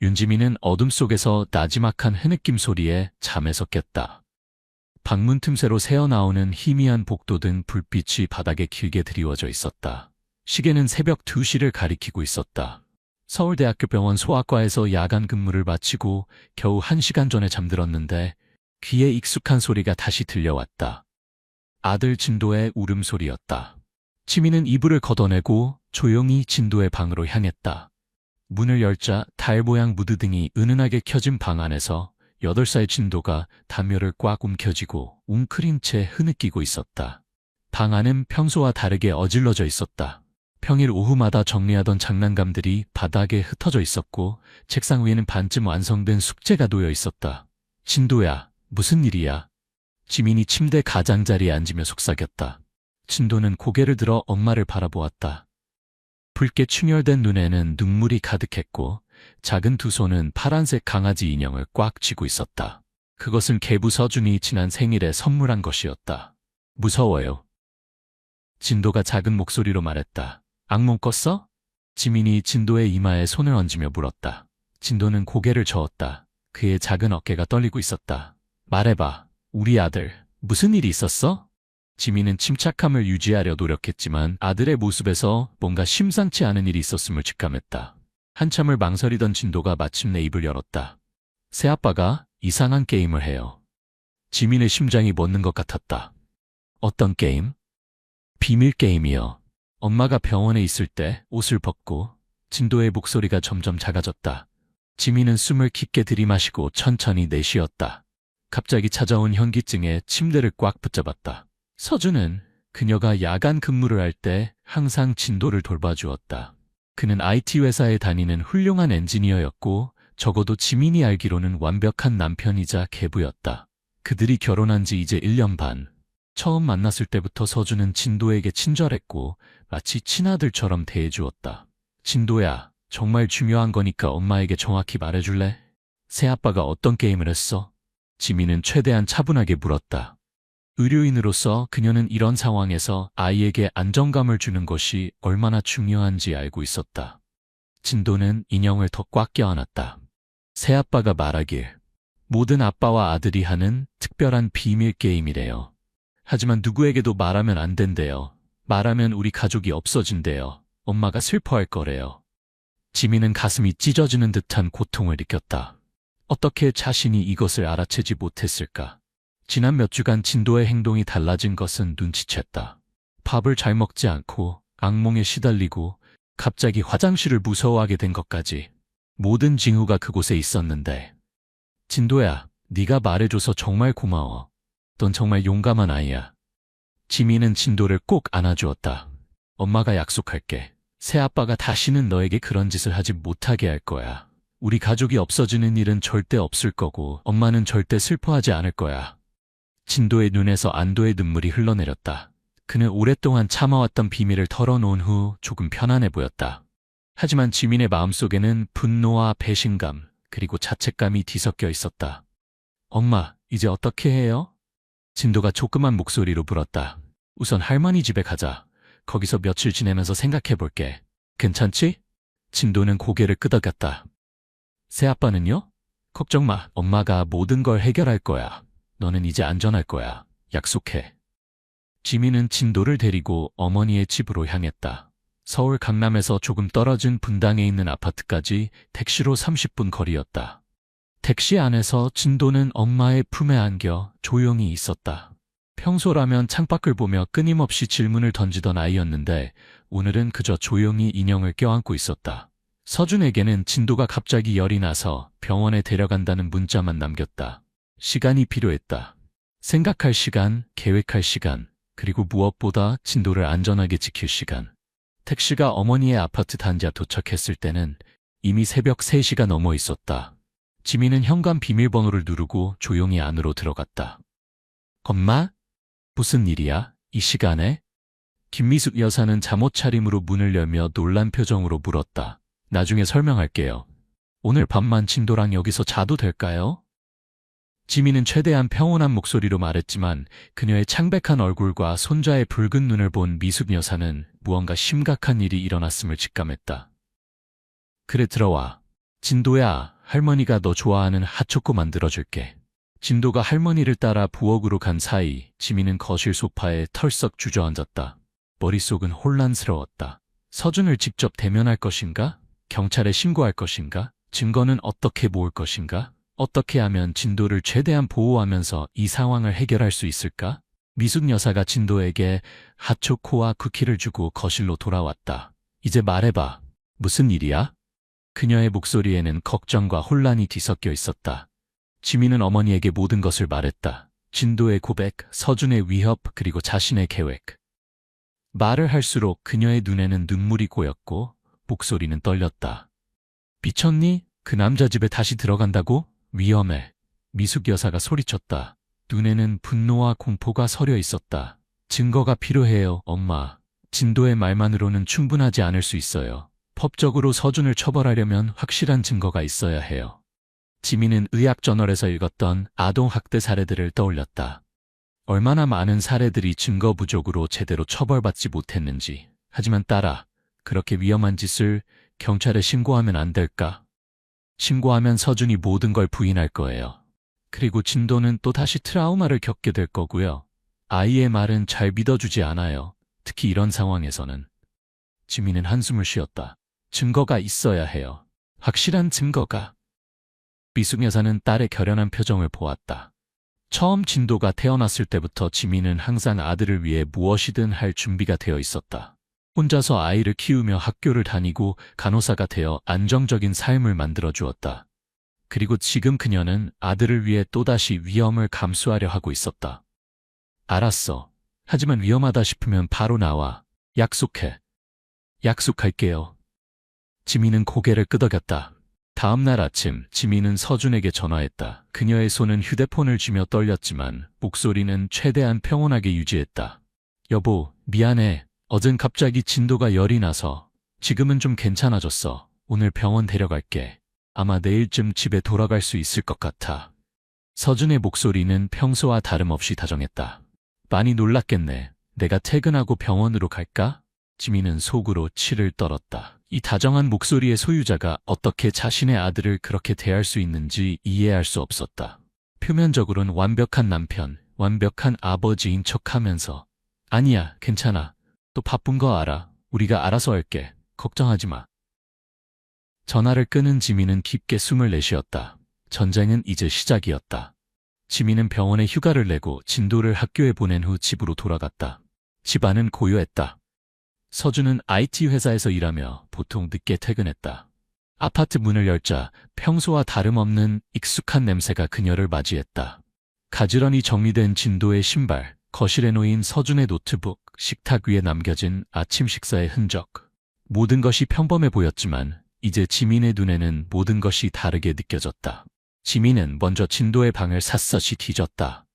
윤지민은 어둠 속에서 나지막한 흐느낌 소리에 잠에서 깼다. 방문 틈새로 새어나오는 희미한 복도 등 불빛이 바닥에 길게 드리워져 있었다. 시계는 새벽 2시를 가리키고 있었다. 서울대학교 병원 소아과에서 야간 근무를 마치고 겨우 1시간 전에 잠들었는데 귀에 익숙한 소리가 다시 들려왔다. 아들 진도의 울음소리였다. 지민은 이불을 걷어내고 조용히 진도의 방으로 향했다. 문을 열자 달 모양 무드등이 은은하게 켜진 방 안에서 8살 진도가 담요를 꽉 움켜쥐고 웅크린 채 흐느끼고 있었다. 방 안은 평소와 다르게 어질러져 있었다. 평일 오후마다 정리하던 장난감들이 바닥에 흩어져 있었고 책상 위에는 반쯤 완성된 숙제가 놓여 있었다. 진도야, 무슨 일이야? 지민이 침대 가장자리에 앉으며 속삭였다. 진도는 고개를 들어 엄마를 바라보았다. 붉게 충혈된 눈에는 눈물이 가득했고 작은 두 손은 파란색 강아지 인형을 꽉 쥐고 있었다. 그것은 계부 서준이 지난 생일에 선물한 것이었다. 무서워요. 진도가 작은 목소리로 말했다. 악몽 꿨어? 지민이 진도의 이마에 손을 얹으며 물었다. 진도는 고개를 저었다. 그의 작은 어깨가 떨리고 있었다. 말해봐, 우리 아들, 무슨 일이 있었어? 지민은 침착함을 유지하려 노력했지만 아들의 모습에서 뭔가 심상치 않은 일이 있었음을 직감했다. 한참을 망설이던 진도가 마침내 입을 열었다. 새아빠가 이상한 게임을 해요. 지민의 심장이 멎는 것 같았다. 어떤 게임? 비밀 게임이요. 엄마가 병원에 있을 때 옷을 벗고 진도의 목소리가 점점 작아졌다. 지민은 숨을 깊게 들이마시고 천천히 내쉬었다. 갑자기 찾아온 현기증에 침대를 꽉 붙잡았다. 서준은 그녀가 야간 근무를 할 때 항상 진도를 돌봐주었다. 그는 IT 회사에 다니는 훌륭한 엔지니어였고 적어도 지민이 알기로는 완벽한 남편이자 계부였다. 그들이 결혼한 지 이제 1년 반. 처음 만났을 때부터 서준은 진도에게 친절했고 마치 친아들처럼 대해주었다. 진도야, 정말 중요한 거니까 엄마에게 정확히 말해줄래? 새아빠가 어떤 게임을 했어? 지민은 최대한 차분하게 물었다. 의료인으로서 그녀는 이런 상황에서 아이에게 안정감을 주는 것이 얼마나 중요한지 알고 있었다. 진도는 인형을 더 꽉 껴안았다. 새아빠가 말하길, 모든 아빠와 아들이 하는 특별한 비밀 게임이래요. 하지만 누구에게도 말하면 안 된대요. 말하면 우리 가족이 없어진대요. 엄마가 슬퍼할 거래요. 지민은 가슴이 찢어지는 듯한 고통을 느꼈다. 어떻게 자신이 이것을 알아채지 못했을까? 지난 몇 주간 진도의 행동이 달라진 것은 눈치챘다. 밥을 잘 먹지 않고 악몽에 시달리고 갑자기 화장실을 무서워하게 된 것까지 모든 징후가 그곳에 있었는데 진도야, 네가 말해줘서 정말 고마워. 넌 정말 용감한 아이야. 지민은 진도를 꼭 안아주었다. 엄마가 약속할게. 새아빠가 다시는 너에게 그런 짓을 하지 못하게 할 거야. 우리 가족이 없어지는 일은 절대 없을 거고 엄마는 절대 슬퍼하지 않을 거야. 진도의 눈에서 안도의 눈물이 흘러내렸다. 그는 오랫동안 참아왔던 비밀을 털어놓은 후 조금 편안해 보였다. 하지만 지민의 마음속에는 분노와 배신감 그리고 자책감이 뒤섞여 있었다. 엄마, 이제 어떻게 해요? 진도가 조그만 목소리로 물었다. 우선 할머니 집에 가자. 거기서 며칠 지내면서 생각해볼게. 괜찮지? 진도는 고개를 끄덕였다. 새아빠는요? 걱정 마. 엄마가 모든 걸 해결할 거야. 너는 이제 안전할 거야. 약속해. 지민은 진도를 데리고 어머니의 집으로 향했다. 서울 강남에서 조금 떨어진 분당에 있는 아파트까지 택시로 30분 거리였다. 택시 안에서 진도는 엄마의 품에 안겨 조용히 있었다. 평소라면 창밖을 보며 끊임없이 질문을 던지던 아이였는데 오늘은 그저 조용히 인형을 껴안고 있었다. 서준에게는 진도가 갑자기 열이 나서 병원에 데려간다는 문자만 남겼다. 시간이 필요했다. 생각할 시간, 계획할 시간, 그리고 무엇보다 진도를 안전하게 지킬 시간. 택시가 어머니의 아파트 단지에 도착했을 때는 이미 새벽 3시가 넘어 있었다. 지민은 현관 비밀번호를 누르고 조용히 안으로 들어갔다. 엄마? 무슨 일이야? 이 시간에? 김미숙 여사는 잠옷 차림으로 문을 열며 놀란 표정으로 물었다. 나중에 설명할게요. 오늘 밤만 진도랑 여기서 자도 될까요? 지민은 최대한 평온한 목소리로 말했지만 그녀의 창백한 얼굴과 손자의 붉은 눈을 본 미숙 여사는 무언가 심각한 일이 일어났음을 직감했다. 그래, 들어와. 진도야, 할머니가 너 좋아하는 핫초코 만들어줄게. 진도가 할머니를 따라 부엌으로 간 사이 지민은 거실 소파에 털썩 주저앉았다. 머릿속은 혼란스러웠다. 서준을 직접 대면할 것인가? 경찰에 신고할 것인가? 증거는 어떻게 모을 것인가? 어떻게 하면 진도를 최대한 보호하면서 이 상황을 해결할 수 있을까? 미숙 여사가 진도에게 핫초코와 쿠키를 주고 거실로 돌아왔다. 이제 말해봐. 무슨 일이야? 그녀의 목소리에는 걱정과 혼란이 뒤섞여 있었다. 지민은 어머니에게 모든 것을 말했다. 진도의 고백, 서준의 위협, 그리고 자신의 계획. 말을 할수록 그녀의 눈에는 눈물이 고였고 목소리는 떨렸다. 미쳤니? 그 남자 집에 다시 들어간다고? 위험해. 미숙 여사가 소리쳤다. 눈에는 분노와 공포가 서려 있었다. 증거가 필요해요, 엄마. 진도의 말만으로는 충분하지 않을 수 있어요. 법적으로 서준을 처벌하려면 확실한 증거가 있어야 해요. 지민은 의학저널에서 읽었던 아동학대 사례들을 떠올렸다. 얼마나 많은 사례들이 증거 부족으로 제대로 처벌받지 못했는지. 하지만 딸아, 그렇게 위험한 짓을 경찰에 신고하면 안 될까? 신고하면 서준이 모든 걸 부인할 거예요. 그리고 진도는 또 다시 트라우마를 겪게 될 거고요. 아이의 말은 잘 믿어주지 않아요. 특히 이런 상황에서는. 지민은 한숨을 쉬었다. 증거가 있어야 해요. 확실한 증거가. 미숙 여사는 딸의 결연한 표정을 보았다. 처음 진도가 태어났을 때부터 지민은 항상 아들을 위해 무엇이든 할 준비가 되어 있었다. 혼자서 아이를 키우며 학교를 다니고 간호사가 되어 안정적인 삶을 만들어 주었다. 그리고 지금 그녀는 아들을 위해 또다시 위험을 감수하려 하고 있었다. 알았어. 하지만 위험하다 싶으면 바로 나와. 약속해. 약속할게요. 지민은 고개를 끄덕였다. 다음 날 아침 지민은 서준에게 전화했다. 그녀의 손은 휴대폰을 쥐며 떨렸지만 목소리는 최대한 평온하게 유지했다. 여보, 미안해. 어젠 갑자기 진도가 열이 나서. 지금은 좀 괜찮아졌어. 오늘 병원 데려갈게. 아마 내일쯤 집에 돌아갈 수 있을 것 같아. 서준의 목소리는 평소와 다름없이 다정했다. 많이 놀랐겠네. 내가 퇴근하고 병원으로 갈까? 지민은 속으로 치를 떨었다. 이 다정한 목소리의 소유자가 어떻게 자신의 아들을 그렇게 대할 수 있는지 이해할 수 없었다. 표면적으로는 완벽한 남편, 완벽한 아버지인 척하면서 아니야, 괜찮아. 또 바쁜 거 알아. 우리가 알아서 할게. 걱정하지 마. 전화를 끊은 지민은 깊게 숨을 내쉬었다. 전쟁은 이제 시작이었다. 지민은 병원에 휴가를 내고 진도를 학교에 보낸 후 집으로 돌아갔다. 집안은 고요했다. 서준은 IT 회사에서 일하며 보통 늦게 퇴근했다. 아파트 문을 열자 평소와 다름없는 익숙한 냄새가 그녀를 맞이했다. 가지런히 정리된 진도의 신발, 거실에 놓인 서준의 노트북, 식탁 위에 남겨진 아침 식사의 흔적. 모든 것이 평범해 보였지만 이제 지민의 눈에는 모든 것이 다르게 느껴졌다. 지민은 먼저 진도의 방을 샅샅이 뒤졌다.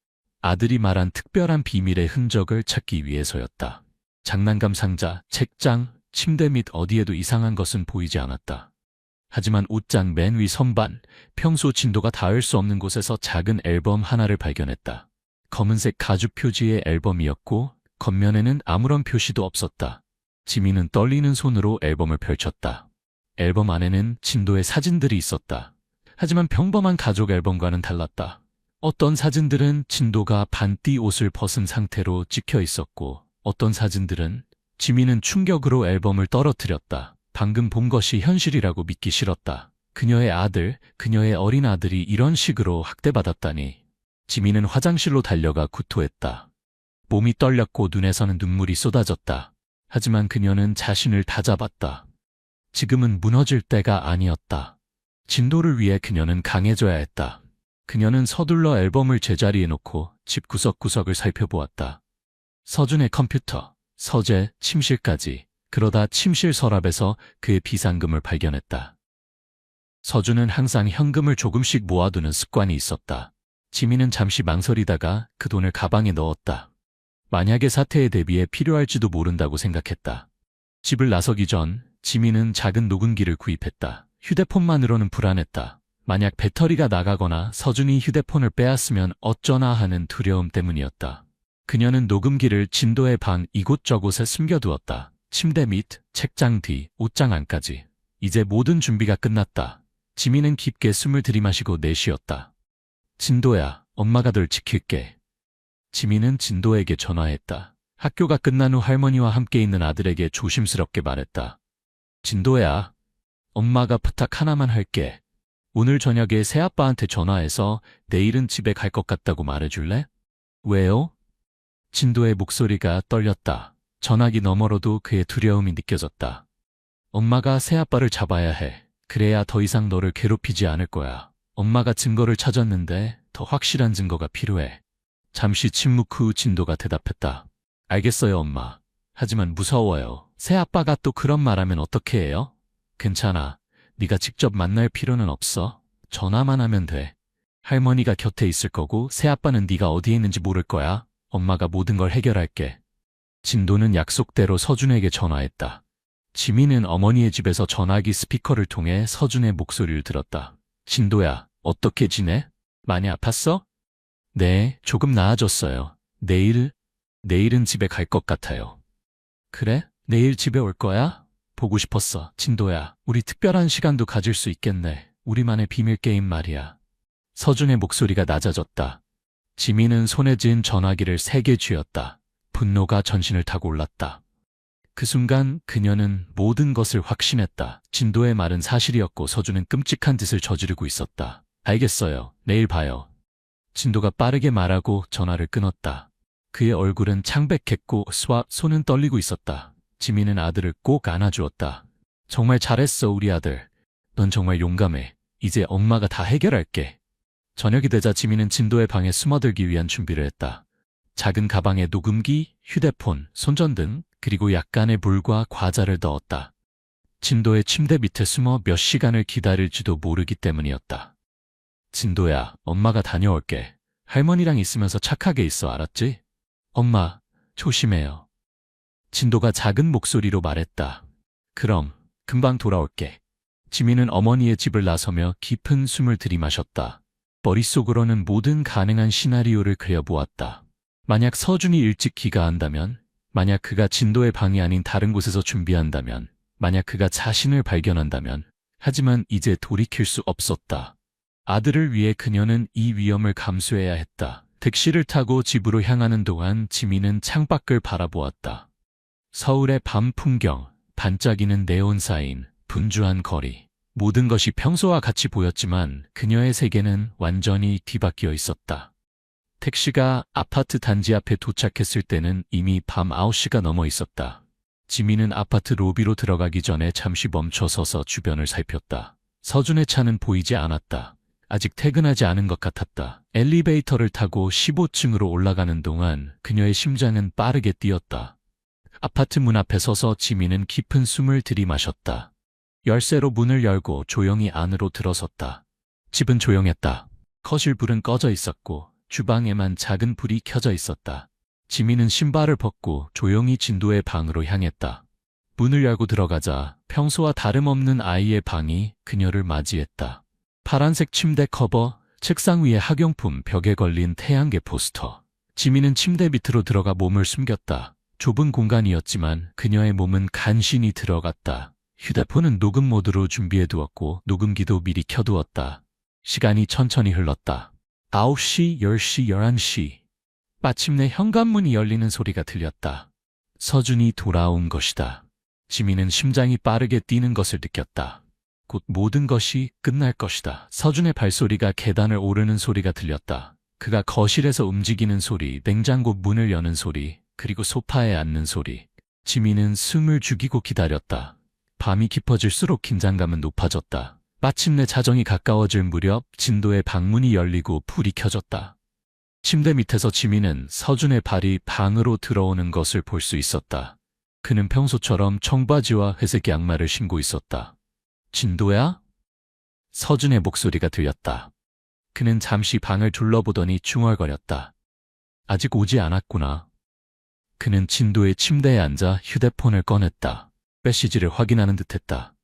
아들이 말한 특별한 비밀의 흔적을 찾기 위해서였다. 장난감 상자, 책장, 침대 및 어디에도 이상한 것은 보이지 않았다. 하지만 옷장 맨 위 선반, 평소 진도가 닿을 수 없는 곳에서 작은 앨범 하나를 발견했다. 검은색 가죽 표지의 앨범이었고 겉면에는 아무런 표시도 없었다. 지민은 떨리는 손으로 앨범을 펼쳤다. 앨범 안에는 진도의 사진들이 있었다. 하지만 평범한 가족 앨범과는 달랐다. 어떤 사진들은 진도가 반띠 옷을 벗은 상태로 찍혀 있었고 어떤 사진들은 지민은 충격으로 앨범을 떨어뜨렸다. 방금 본 것이 현실이라고 믿기 싫었다. 그녀의 아들, 그녀의 어린 아들이 이런 식으로 학대받았다니. 지민은 화장실로 달려가 구토했다. 몸이 떨렸고 눈에서는 눈물이 쏟아졌다. 하지만 그녀는 자신을 다잡았다. 지금은 무너질 때가 아니었다. 진도를 위해 그녀는 강해져야 했다. 그녀는 서둘러 앨범을 제자리에 놓고 집 구석구석을 살펴보았다. 서준의 컴퓨터, 서재, 침실까지. 그러다 침실 서랍에서 그의 비상금을 발견했다. 서준은 항상 현금을 조금씩 모아두는 습관이 있었다. 지민은 잠시 망설이다가 그 돈을 가방에 넣었다. 만약의 사태에 대비해 필요할지도 모른다고 생각했다. 집을 나서기 전 지민은 작은 녹음기를 구입했다. 휴대폰만으로는 불안했다. 만약 배터리가 나가거나 서준이 휴대폰을 빼앗으면 어쩌나 하는 두려움 때문이었다. 그녀는 녹음기를 진도의 방 이곳저곳에 숨겨두었다. 침대 밑, 책장 뒤, 옷장 안까지. 이제 모든 준비가 끝났다. 지민은 깊게 숨을 들이마시고 내쉬었다. 진도야, 엄마가 널 지킬게. 지민은 진도에게 전화했다. 학교가 끝난 후 할머니와 함께 있는 아들에게 조심스럽게 말했다. 진도야, 엄마가 부탁 하나만 할게. 오늘 저녁에 새아빠한테 전화해서 내일은 집에 갈 것 같다고 말해줄래? 왜요? 진도의 목소리가 떨렸다. 전화기 너머로도 그의 두려움이 느껴졌다. 엄마가 새아빠를 잡아야 해. 그래야 더 이상 너를 괴롭히지 않을 거야. 엄마가 증거를 찾았는데 더 확실한 증거가 필요해. 잠시 침묵 후 진도가 대답했다. 알겠어요, 엄마. 하지만 무서워요. 새아빠가 또 그런 말하면 어떻게 해요? 괜찮아. 네가 직접 만날 필요는 없어. 전화만 하면 돼. 할머니가 곁에 있을 거고 새아빠는 네가 어디에 있는지 모를 거야. 엄마가 모든 걸 해결할게. 진도는 약속대로 서준에게 전화했다. 지민은 어머니의 집에서 전화기 스피커를 통해 서준의 목소리를 들었다. 진도야, 어떻게 지내? 많이 아팠어? 네, 조금 나아졌어요. 내일은 집에 갈 것 같아요. 그래? 내일 집에 올 거야? 보고 싶었어. 진도야, 우리 특별한 시간도 가질 수 있겠네. 우리만의 비밀 게임 말이야. 서준의 목소리가 낮아졌다. 지민은 손에 쥔 전화기를 3개 쥐었다. 분노가 전신을 타고 올랐다. 그 순간 그녀는 모든 것을 확신했다. 진도의 말은 사실이었고 서준은 끔찍한 짓을 저지르고 있었다. 알겠어요. 내일 봐요. 진도가 빠르게 말하고 전화를 끊었다. 그의 얼굴은 창백했고 손은 떨리고 있었다. 지민은 아들을 꼭 안아주었다. 정말 잘했어, 우리 아들. 넌 정말 용감해. 이제 엄마가 다 해결할게. 저녁이 되자 지민은 진도의 방에 숨어들기 위한 준비를 했다. 작은 가방에 녹음기, 휴대폰, 손전등, 그리고 약간의 물과 과자를 넣었다. 진도의 침대 밑에 숨어 몇 시간을 기다릴지도 모르기 때문이었다. 진도야, 엄마가 다녀올게. 할머니랑 있으면서 착하게 있어, 알았지? 엄마, 조심해요. 진도가 작은 목소리로 말했다. 그럼, 금방 돌아올게. 지민은 어머니의 집을 나서며 깊은 숨을 들이마셨다. 머릿속으로는 모든 가능한 시나리오를 그려보았다. 만약 서준이 일찍 귀가한다면, 만약 그가 진도의 방이 아닌 다른 곳에서 준비한다면, 만약 그가 자신을 발견한다면, 하지만 이제 돌이킬 수 없었다. 아들을 위해 그녀는 이 위험을 감수해야 했다. 택시를 타고 집으로 향하는 동안 지민은 창밖을 바라보았다. 서울의 밤 풍경, 반짝이는 네온 사인, 분주한 거리. 모든 것이 평소와 같이 보였지만 그녀의 세계는 완전히 뒤바뀌어 있었다. 택시가 아파트 단지 앞에 도착했을 때는 이미 밤 9시가 넘어 있었다. 지민은 아파트 로비로 들어가기 전에 잠시 멈춰 서서 주변을 살폈다. 서준의 차는 보이지 않았다. 아직 퇴근하지 않은 것 같았다. 엘리베이터를 타고 15층으로 올라가는 동안 그녀의 심장은 빠르게 뛰었다. 아파트 문 앞에 서서 지민은 깊은 숨을 들이마셨다. 열쇠로 문을 열고 조용히 안으로 들어섰다. 집은 조용했다. 거실 불은 꺼져 있었고 주방에만 작은 불이 켜져 있었다. 지민은 신발을 벗고 조용히 진도의 방으로 향했다. 문을 열고 들어가자 평소와 다름없는 아이의 방이 그녀를 맞이했다. 파란색 침대 커버, 책상 위에 학용품, 벽에 걸린 태양계 포스터. 지민은 침대 밑으로 들어가 몸을 숨겼다. 좁은 공간이었지만 그녀의 몸은 간신히 들어갔다. 휴대폰은 녹음 모드로 준비해두었고 녹음기도 미리 켜두었다. 시간이 천천히 흘렀다. 9시, 10시, 11시. 마침내 현관문이 열리는 소리가 들렸다. 서준이 돌아온 것이다. 지민은 심장이 빠르게 뛰는 것을 느꼈다. 곧 모든 것이 끝날 것이다. 서준의 발소리가 계단을 오르는 소리가 들렸다. 그가 거실에서 움직이는 소리, 냉장고 문을 여는 소리, 그리고 소파에 앉는 소리. 지민은 숨을 죽이고 기다렸다. 밤이 깊어질수록 긴장감은 높아졌다. 마침내 자정이 가까워질 무렵 진도의 방문이 열리고 불이 켜졌다. 침대 밑에서 지민은 서준의 발이 방으로 들어오는 것을 볼 수 있었다. 그는 평소처럼 청바지와 회색 양말을 신고 있었다. 진도야? 서준의 목소리가 들렸다. 그는 잠시 방을 둘러보더니 중얼거렸다. 아직 오지 않았구나. 그는 진도의 침대에 앉아 휴대폰을 꺼냈다. 메시지를 확인하는 듯했다.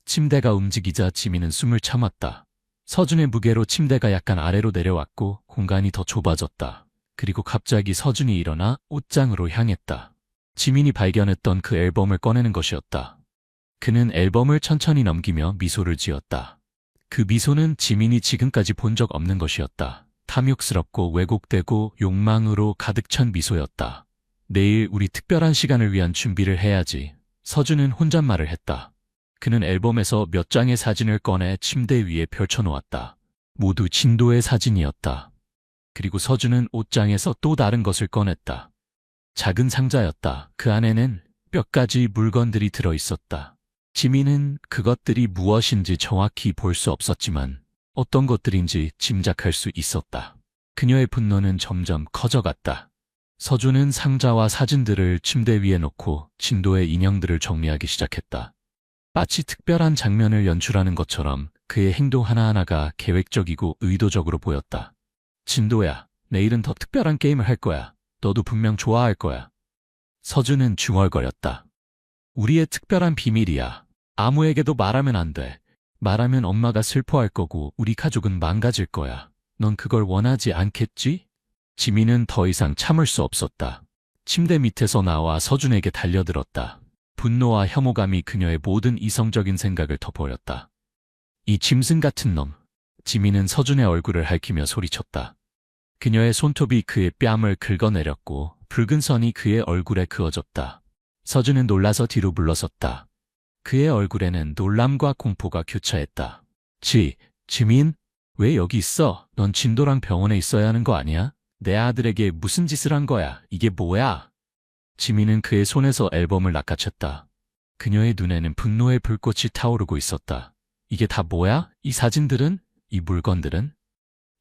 침대가 움직이자 지민은 숨을 참았다. 서준의 무게로 침대가 약간 아래로 내려왔고 공간이 더 좁아졌다. 그리고 갑자기 서준이 일어나 옷장으로 향했다. 지민이 발견했던 그 앨범을 꺼내는 것이었다. 그는 앨범을 천천히 넘기며 미소를 지었다. 그 미소는 지민이 지금까지 본 적 없는 것이었다. 탐욕스럽고 왜곡되고 욕망으로 가득 찬 미소였다. 내일 우리 특별한 시간을 위한 준비를 해야지. 서준은 혼잣말을 했다. 그는 앨범에서 몇 장의 사진을 꺼내 침대 위에 펼쳐놓았다. 모두 진도의 사진이었다. 그리고 서준은 옷장에서 또 다른 것을 꺼냈다. 작은 상자였다. 그 안에는 몇 가지 물건들이 들어있었다. 지민은 그것들이 무엇인지 정확히 볼 수 없었지만 어떤 것들인지 짐작할 수 있었다. 그녀의 분노는 점점 커져갔다. 서준은 상자와 사진들을 침대 위에 놓고 진도의 인형들을 정리하기 시작했다. 마치 특별한 장면을 연출하는 것처럼 그의 행동 하나하나가 계획적이고 의도적으로 보였다. 진도야, 내일은 더 특별한 게임을 할 거야. 너도 분명 좋아할 거야. 서준은 중얼거렸다. 우리의 특별한 비밀이야. 아무에게도 말하면 안 돼. 말하면 엄마가 슬퍼할 거고 우리 가족은 망가질 거야. 넌 그걸 원하지 않겠지? 지민은 더 이상 참을 수 없었다. 침대 밑에서 나와 서준에게 달려들었다. 분노와 혐오감이 그녀의 모든 이성적인 생각을 덮어버렸다. 이 짐승 같은 놈. 지민은 서준의 얼굴을 핥히며 소리쳤다. 그녀의 손톱이 그의 뺨을 긁어내렸고 붉은 선이 그의 얼굴에 그어졌다. 서준은 놀라서 뒤로 물러섰다. 그의 얼굴에는 놀람과 공포가 교차했다. 지민? 왜 여기 있어? 넌 진도랑 병원에 있어야 하는 거 아니야? 내 아들에게 무슨 짓을 한 거야? 이게 뭐야? 지민은 그의 손에서 앨범을 낚아챘다. 그녀의 눈에는 분노의 불꽃이 타오르고 있었다. 이게 다 뭐야? 이 사진들은? 이 물건들은?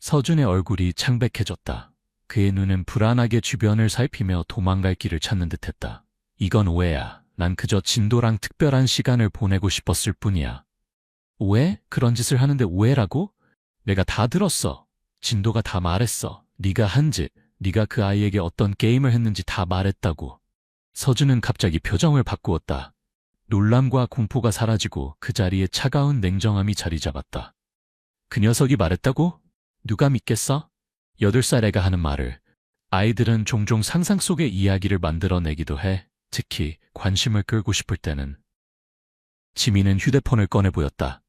서준의 얼굴이 창백해졌다. 그의 눈은 불안하게 주변을 살피며 도망갈 길을 찾는 듯했다. 이건 오해야. 난 그저 진도랑 특별한 시간을 보내고 싶었을 뿐이야. 오해? 그런 짓을 하는데 오해라고? 내가 다 들었어. 진도가 다 말했어. 네가 한 짓, 네가 그 아이에게 어떤 게임을 했는지 다 말했다고. 서준은 갑자기 표정을 바꾸었다. 놀람과 공포가 사라지고 그 자리에 차가운 냉정함이 자리 잡았다. 그 녀석이 말했다고? 누가 믿겠어? 8살 애가 하는 말을. 아이들은 종종 상상 속의 이야기를 만들어내기도 해. 특히 관심을 끌고 싶을 때는. 지민은 휴대폰을 꺼내 보였다.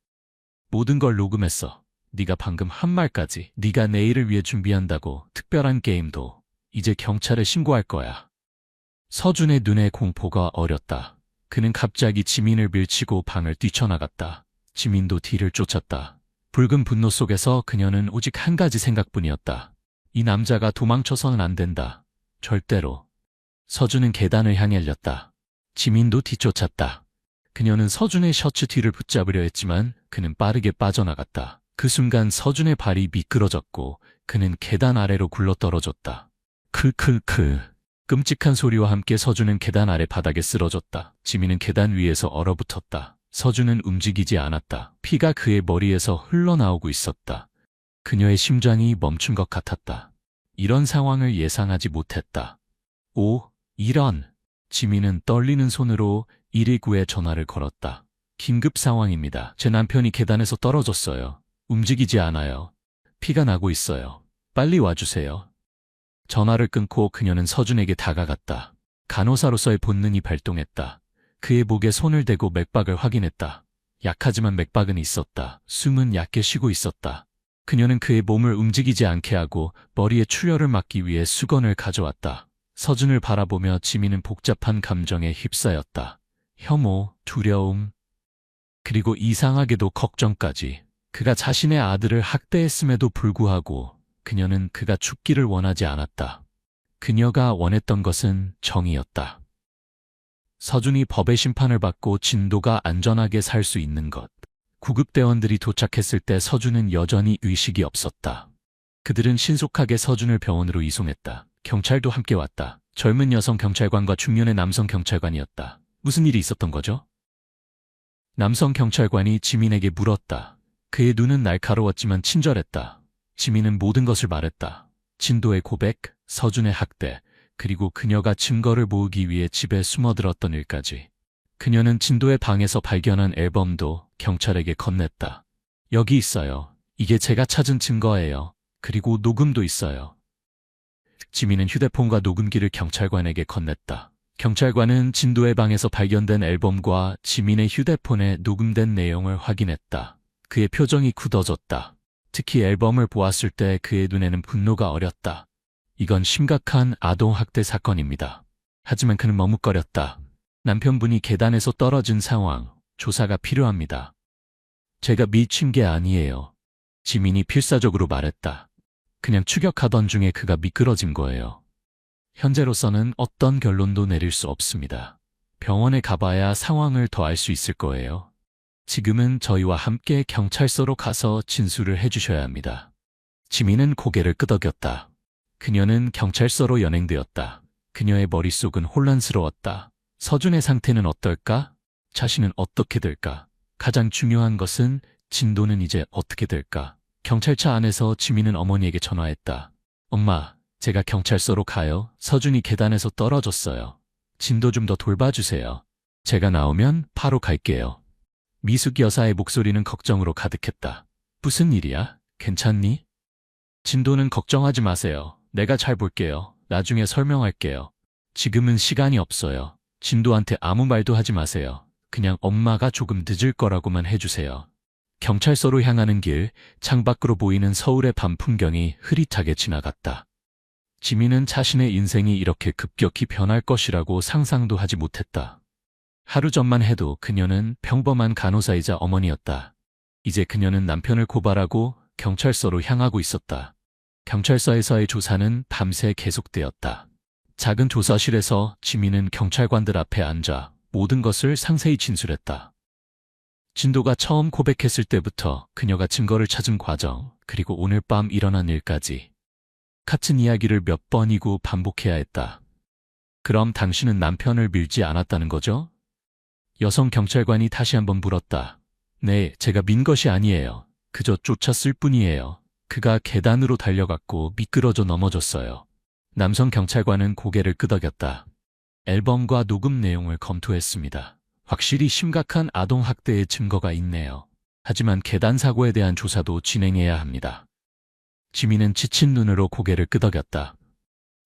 모든 걸 녹음했어. 네가 방금 한 말까지. 네가 내일을 위해 준비한다고. 특별한 게임도. 이제 경찰에 신고할 거야. 서준의 눈에 공포가 어렸다. 그는 갑자기 지민을 밀치고 방을 뛰쳐나갔다. 지민도 뒤를 쫓았다. 붉은 분노 속에서 그녀는 오직 한 가지 생각뿐이었다. 이 남자가 도망쳐서는 안 된다. 절대로. 서준은 계단을 향해 달렸다. 지민도 뒤쫓았다. 그녀는 서준의 셔츠 뒤를 붙잡으려 했지만 그는 빠르게 빠져나갔다. 그 순간 서준의 발이 미끄러졌고 그는 계단 아래로 굴러떨어졌다. 클클클. 끔찍한 소리와 함께 서준은 계단 아래 바닥에 쓰러졌다. 지민은 계단 위에서 얼어붙었다. 서준은 움직이지 않았다. 피가 그의 머리에서 흘러나오고 있었다. 그녀의 심장이 멈춘 것 같았다. 이런 상황을 예상하지 못했다. 이런. 지민은 떨리는 손으로 119에 전화를 걸었다. 긴급 상황입니다. 제 남편이 계단에서 떨어졌어요. 움직이지 않아요. 피가 나고 있어요. 빨리 와주세요. 전화를 끊고 그녀는 서준에게 다가갔다. 간호사로서의 본능이 발동했다. 그의 목에 손을 대고 맥박을 확인했다. 약하지만 맥박은 있었다. 숨은 얕게 쉬고 있었다. 그녀는 그의 몸을 움직이지 않게 하고 머리에 출혈을 막기 위해 수건을 가져왔다. 서준을 바라보며 지민은 복잡한 감정에 휩싸였다. 혐오, 두려움, 그리고 이상하게도 걱정까지. 그가 자신의 아들을 학대했음에도 불구하고 그녀는 그가 죽기를 원하지 않았다. 그녀가 원했던 것은 정의였다. 서준이 법의 심판을 받고 진도가 안전하게 살 수 있는 것. 구급대원들이 도착했을 때 서준은 여전히 의식이 없었다. 그들은 신속하게 서준을 병원으로 이송했다. 경찰도 함께 왔다. 젊은 여성 경찰관과 중년의 남성 경찰관이었다. 무슨 일이 있었던 거죠? 남성 경찰관이 지민에게 물었다. 그의 눈은 날카로웠지만 친절했다. 지민은 모든 것을 말했다. 진도의 고백, 서준의 학대, 그리고 그녀가 증거를 모으기 위해 집에 숨어들었던 일까지. 그녀는 진도의 방에서 발견한 앨범도 경찰에게 건넸다. 여기 있어요. 이게 제가 찾은 증거예요. 그리고 녹음도 있어요. 지민은 휴대폰과 녹음기를 경찰관에게 건넸다. 경찰관은 진도의 방에서 발견된 앨범과 지민의 휴대폰에 녹음된 내용을 확인했다. 그의 표정이 굳어졌다. 특히 앨범을 보았을 때 그의 눈에는 분노가 어렸다. 이건 심각한 아동학대 사건입니다. 하지만 그는 머뭇거렸다. 남편분이 계단에서 떨어진 상황, 조사가 필요합니다. 제가 미친 게 아니에요. 지민이 필사적으로 말했다. 그냥 추격하던 중에 그가 미끄러진 거예요. 현재로서는 어떤 결론도 내릴 수 없습니다. 병원에 가봐야 상황을 더 알 수 있을 거예요. 지금은 저희와 함께 경찰서로 가서 진술을 해주셔야 합니다. 지민은 고개를 끄덕였다. 그녀는 경찰서로 연행되었다. 그녀의 머릿속은 혼란스러웠다. 서준의 상태는 어떨까? 자신은 어떻게 될까? 가장 중요한 것은 진도는 이제 어떻게 될까? 경찰차 안에서 지민은 어머니에게 전화했다. 엄마, 제가 경찰서로 가요. 서준이 계단에서 떨어졌어요. 진도 좀 더 돌봐주세요. 제가 나오면 바로 갈게요. 미숙 여사의 목소리는 걱정으로 가득했다. 무슨 일이야? 괜찮니? 진도는 걱정하지 마세요. 내가 잘 볼게요. 나중에 설명할게요. 지금은 시간이 없어요. 진도한테 아무 말도 하지 마세요. 그냥 엄마가 조금 늦을 거라고만 해주세요. 경찰서로 향하는 길, 창밖으로 보이는 서울의 밤 풍경이 흐릿하게 지나갔다. 지민은 자신의 인생이 이렇게 급격히 변할 것이라고 상상도 하지 못했다. 하루 전만 해도 그녀는 평범한 간호사이자 어머니였다. 이제 그녀는 남편을 고발하고 경찰서로 향하고 있었다. 경찰서에서의 조사는 밤새 계속되었다. 작은 조사실에서 지민은 경찰관들 앞에 앉아 모든 것을 상세히 진술했다. 진도가 처음 고백했을 때부터 그녀가 증거를 찾은 과정, 그리고 오늘 밤 일어난 일까지 같은 이야기를 몇 번이고 반복해야 했다. 그럼 당신은 남편을 밀지 않았다는 거죠? 여성 경찰관이 다시 한번 물었다. 네, 제가 민 것이 아니에요. 그저 쫓았을 뿐이에요. 그가 계단으로 달려갔고 미끄러져 넘어졌어요. 남성 경찰관은 고개를 끄덕였다. 앨범과 녹음 내용을 검토했습니다. 확실히 심각한 아동학대의 증거가 있네요. 하지만 계단 사고에 대한 조사도 진행해야 합니다. 지민은 지친 눈으로 고개를 끄덕였다.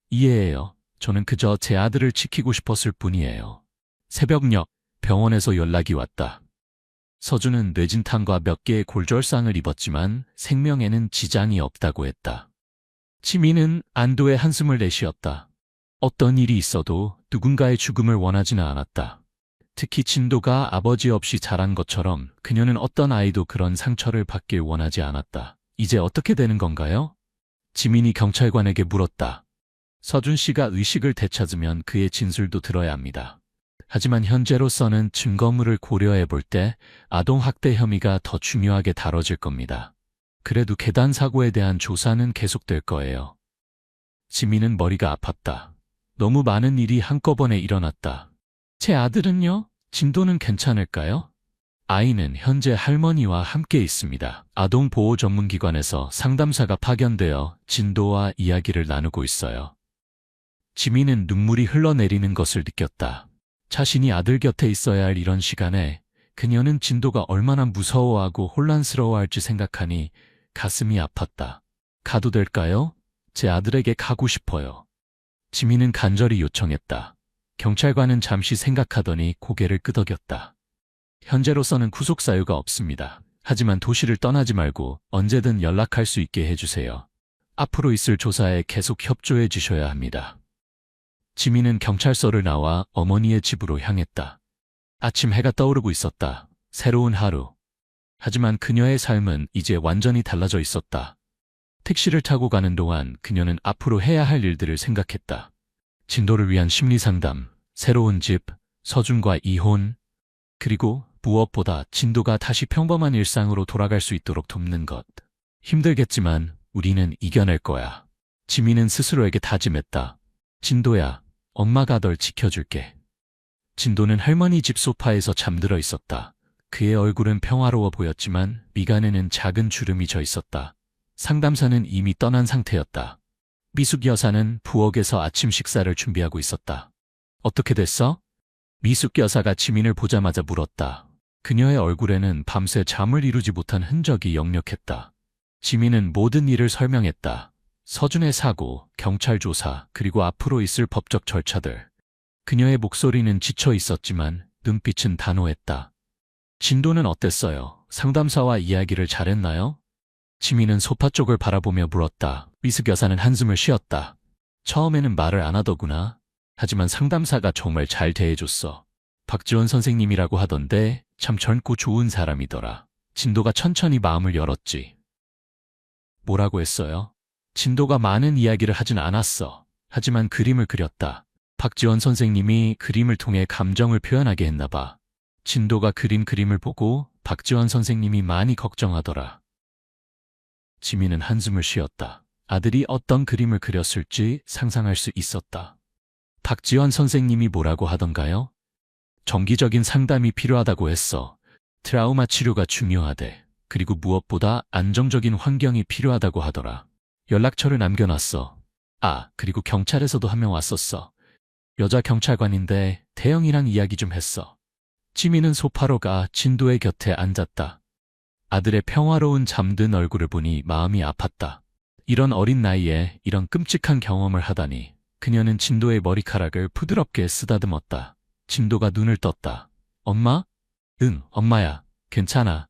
이해해요. 저는 그저 제 아들을 지키고 싶었을 뿐이에요. 새벽녘 병원에서 연락이 왔다. 서준은 뇌진탕과 몇 개의 골절상을 입었지만 생명에는 지장이 없다고 했다. 지민은 안도의 한숨을 내쉬었다. 어떤 일이 있어도 누군가의 죽음을 원하지는 않았다. 특히 진도가 아버지 없이 자란 것처럼 그녀는 어떤 아이도 그런 상처를 받길 원하지 않았다. 이제 어떻게 되는 건가요? 지민이 경찰관에게 물었다. 서준 씨가 의식을 되찾으면 그의 진술도 들어야 합니다. 하지만 현재로서는 증거물을 고려해 볼 때 아동학대 혐의가 더 중요하게 다뤄질 겁니다. 그래도 계단 사고에 대한 조사는 계속될 거예요. 지민은 머리가 아팠다. 너무 많은 일이 한꺼번에 일어났다. 제 아들은요? 진도는 괜찮을까요? 아이는 현재 할머니와 함께 있습니다. 아동보호 전문기관에서 상담사가 파견되어 진도와 이야기를 나누고 있어요. 지민은 눈물이 흘러내리는 것을 느꼈다. 자신이 아들 곁에 있어야 할 이런 시간에 그녀는 진도가 얼마나 무서워하고 혼란스러워할지 생각하니 가슴이 아팠다. 가도 될까요? 제 아들에게 가고 싶어요. 지민은 간절히 요청했다. 경찰관은 잠시 생각하더니 고개를 끄덕였다. 현재로서는 구속 사유가 없습니다. 하지만 도시를 떠나지 말고 언제든 연락할 수 있게 해주세요. 앞으로 있을 조사에 계속 협조해 주셔야 합니다. 지민은 경찰서를 나와 어머니의 집으로 향했다. 아침 해가 떠오르고 있었다. 새로운 하루. 하지만 그녀의 삶은 이제 완전히 달라져 있었다. 택시를 타고 가는 동안 그녀는 앞으로 해야 할 일들을 생각했다. 진도를 위한 심리상담, 새로운 집, 서준과 이혼, 그리고 무엇보다 진도가 다시 평범한 일상으로 돌아갈 수 있도록 돕는 것. 힘들겠지만 우리는 이겨낼 거야. 지민은 스스로에게 다짐했다. 진도야, 엄마가 널 지켜줄게. 진도는 할머니 집 소파에서 잠들어 있었다. 그의 얼굴은 평화로워 보였지만 미간에는 작은 주름이 져 있었다. 상담사는 이미 떠난 상태였다. 미숙 여사는 부엌에서 아침 식사를 준비하고 있었다. 어떻게 됐어? 미숙 여사가 지민을 보자마자 물었다. 그녀의 얼굴에는 밤새 잠을 이루지 못한 흔적이 역력했다. 지민은 모든 일을 설명했다. 서준의 사고, 경찰 조사, 그리고 앞으로 있을 법적 절차들. 그녀의 목소리는 지쳐 있었지만 눈빛은 단호했다. 진도는 어땠어요? 상담사와 이야기를 잘했나요? 지민은 소파 쪽을 바라보며 물었다. 미숙 여사는 한숨을 쉬었다. 처음에는 말을 안 하더구나. 하지만 상담사가 정말 잘 대해줬어. 박지원 선생님이라고 하던데 참 젊고 좋은 사람이더라. 진도가 천천히 마음을 열었지. 뭐라고 했어요? 진도가 많은 이야기를 하진 않았어. 하지만 그림을 그렸다. 박지원 선생님이 그림을 통해 감정을 표현하게 했나 봐. 진도가 그린 그림을 보고 박지원 선생님이 많이 걱정하더라. 지민은 한숨을 쉬었다. 아들이 어떤 그림을 그렸을지 상상할 수 있었다. 박지원 선생님이 뭐라고 하던가요? 정기적인 상담이 필요하다고 했어. 트라우마 치료가 중요하대. 그리고 무엇보다 안정적인 환경이 필요하다고 하더라. 연락처를 남겨놨어. 아, 그리고 경찰에서도 한 명 왔었어. 여자 경찰관인데 태영이랑 이야기 좀 했어. 지민은 소파로 가 진도의 곁에 앉았다. 아들의 평화로운 잠든 얼굴을 보니 마음이 아팠다. 이런 어린 나이에 이런 끔찍한 경험을 하다니. 그녀는 진도의 머리카락을 부드럽게 쓰다듬었다. 진도가 눈을 떴다. 엄마? 응, 엄마야. 괜찮아.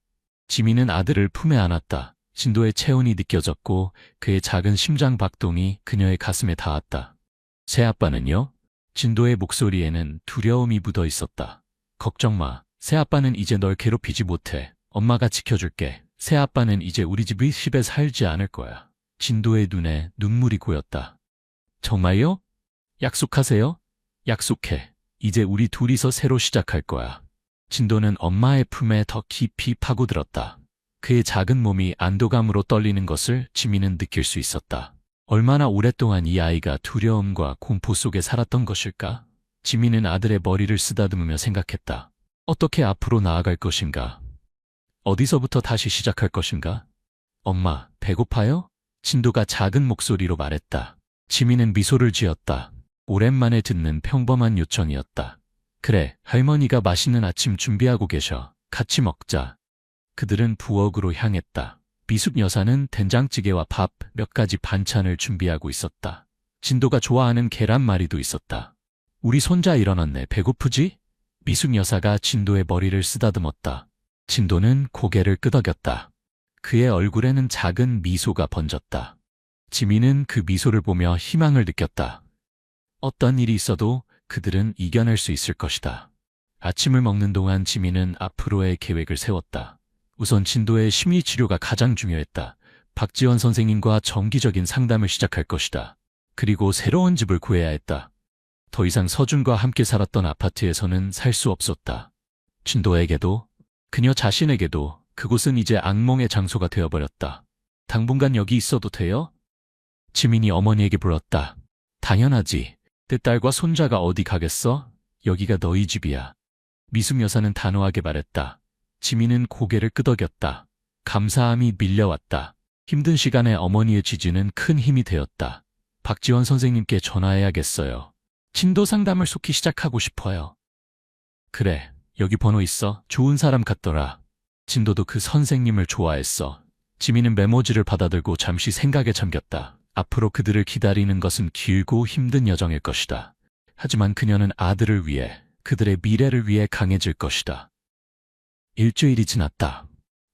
지민은 아들을 품에 안았다. 진도의 체온이 느껴졌고 그의 작은 심장 박동이 그녀의 가슴에 닿았다. 새아빠는요? 진도의 목소리에는 두려움이 묻어 있었다. 걱정 마. 새아빠는 이제 널 괴롭히지 못해. 엄마가 지켜줄게. 새아빠는 이제 우리 집에 살지 않을 거야. 진도의 눈에 눈물이 고였다. 정말요? 약속하세요? 약속해. 이제 우리 둘이서 새로 시작할 거야. 진도는 엄마의 품에 더 깊이 파고들었다. 그의 작은 몸이 안도감으로 떨리는 것을 지민은 느낄 수 있었다. 얼마나 오랫동안 이 아이가 두려움과 공포 속에 살았던 것일까? 지민은 아들의 머리를 쓰다듬으며 생각했다. 어떻게 앞으로 나아갈 것인가? 어디서부터 다시 시작할 것인가? 엄마, 배고파요? 진도가 작은 목소리로 말했다. 지민은 미소를 지었다. 오랜만에 듣는 평범한 요청이었다. 그래, 할머니가 맛있는 아침 준비하고 계셔. 같이 먹자. 그들은 부엌으로 향했다. 미숙 여사는 된장찌개와 밥, 몇 가지 반찬을 준비하고 있었다. 진도가 좋아하는 계란말이도 있었다. 우리 손자 일어났네. 배고프지? 미숙 여사가 진도의 머리를 쓰다듬었다. 진도는 고개를 끄덕였다. 그의 얼굴에는 작은 미소가 번졌다. 지민은 그 미소를 보며 희망을 느꼈다. 어떤 일이 있어도 그들은 이겨낼 수 있을 것이다. 아침을 먹는 동안 지민은 앞으로의 계획을 세웠다. 우선 진도의 심리치료가 가장 중요했다. 박지원 선생님과 정기적인 상담을 시작할 것이다. 그리고 새로운 집을 구해야 했다. 더 이상 서준과 함께 살았던 아파트에서는 살 수 없었다. 진도에게도, 그녀 자신에게도 그곳은 이제 악몽의 장소가 되어버렸다. 당분간 여기 있어도 돼요? 지민이 어머니에게 물었다. 당연하지. 내 딸과 손자가 어디 가겠어? 여기가 너희 집이야. 미숙 여사는 단호하게 말했다. 지민은 고개를 끄덕였다. 감사함이 밀려왔다. 힘든 시간에 어머니의 지지는 큰 힘이 되었다. 박지원 선생님께 전화해야겠어요. 진도 상담을 속히 시작하고 싶어요. 그래, 여기 번호 있어. 좋은 사람 같더라. 진도도 그 선생님을 좋아했어. 지민은 메모지를 받아들고 잠시 생각에 잠겼다. 앞으로 그들을 기다리는 것은 길고 힘든 여정일 것이다. 하지만 그녀는 아들을 위해, 그들의 미래를 위해 강해질 것이다. 일주일이 지났다.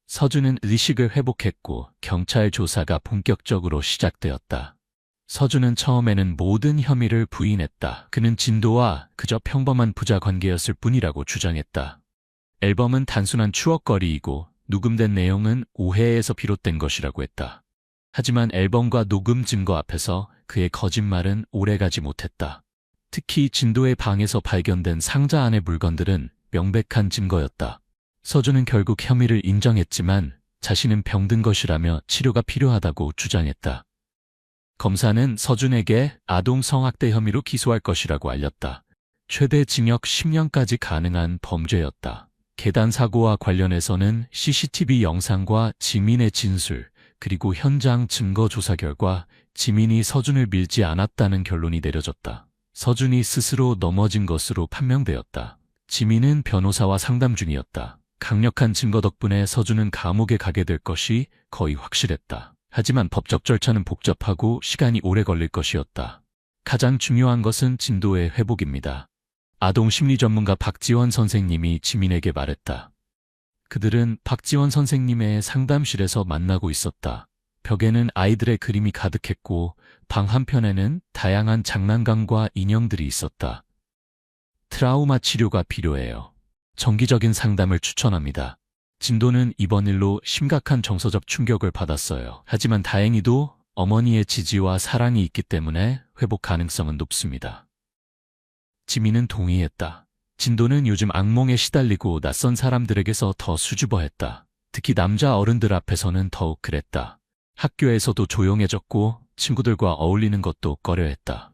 서준은 의식을 회복했고 경찰 조사가 본격적으로 시작되었다. 서준은 처음에는 모든 혐의를 부인했다. 그는 진도와 그저 평범한 부자 관계였을 뿐이라고 주장했다. 앨범은 단순한 추억거리이고 녹음된 내용은 오해에서 비롯된 것이라고 했다. 하지만 앨범과 녹음 증거 앞에서 그의 거짓말은 오래가지 못했다. 특히 진도의 방에서 발견된 상자 안의 물건들은 명백한 증거였다. 서준은 결국 혐의를 인정했지만 자신은 병든 것이라며 치료가 필요하다고 주장했다. 검사는 서준에게 아동 성학대 혐의로 기소할 것이라고 알렸다. 최대 징역 10년까지 가능한 범죄였다. 계단 사고와 관련해서는 CCTV 영상과 지민의 진술, 그리고 현장 증거 조사 결과 지민이 서준을 밀지 않았다는 결론이 내려졌다. 서준이 스스로 넘어진 것으로 판명되었다. 지민은 변호사와 상담 중이었다. 강력한 증거 덕분에 서준은 감옥에 가게 될 것이 거의 확실했다. 하지만 법적 절차는 복잡하고 시간이 오래 걸릴 것이었다. 가장 중요한 것은 진도의 회복입니다. 아동 심리 전문가 박지원 선생님이 지민에게 말했다. 그들은 박지원 선생님의 상담실에서 만나고 있었다. 벽에는 아이들의 그림이 가득했고 방 한편에는 다양한 장난감과 인형들이 있었다. 트라우마 치료가 필요해요. 정기적인 상담을 추천합니다. 진도는 이번 일로 심각한 정서적 충격을 받았어요. 하지만 다행히도 어머니의 지지와 사랑이 있기 때문에 회복 가능성은 높습니다. 지민은 동의했다. 진도는 요즘 악몽에 시달리고 낯선 사람들에게서 더 수줍어했다. 특히 남자 어른들 앞에서는 더욱 그랬다. 학교에서도 조용해졌고 친구들과 어울리는 것도 꺼려했다.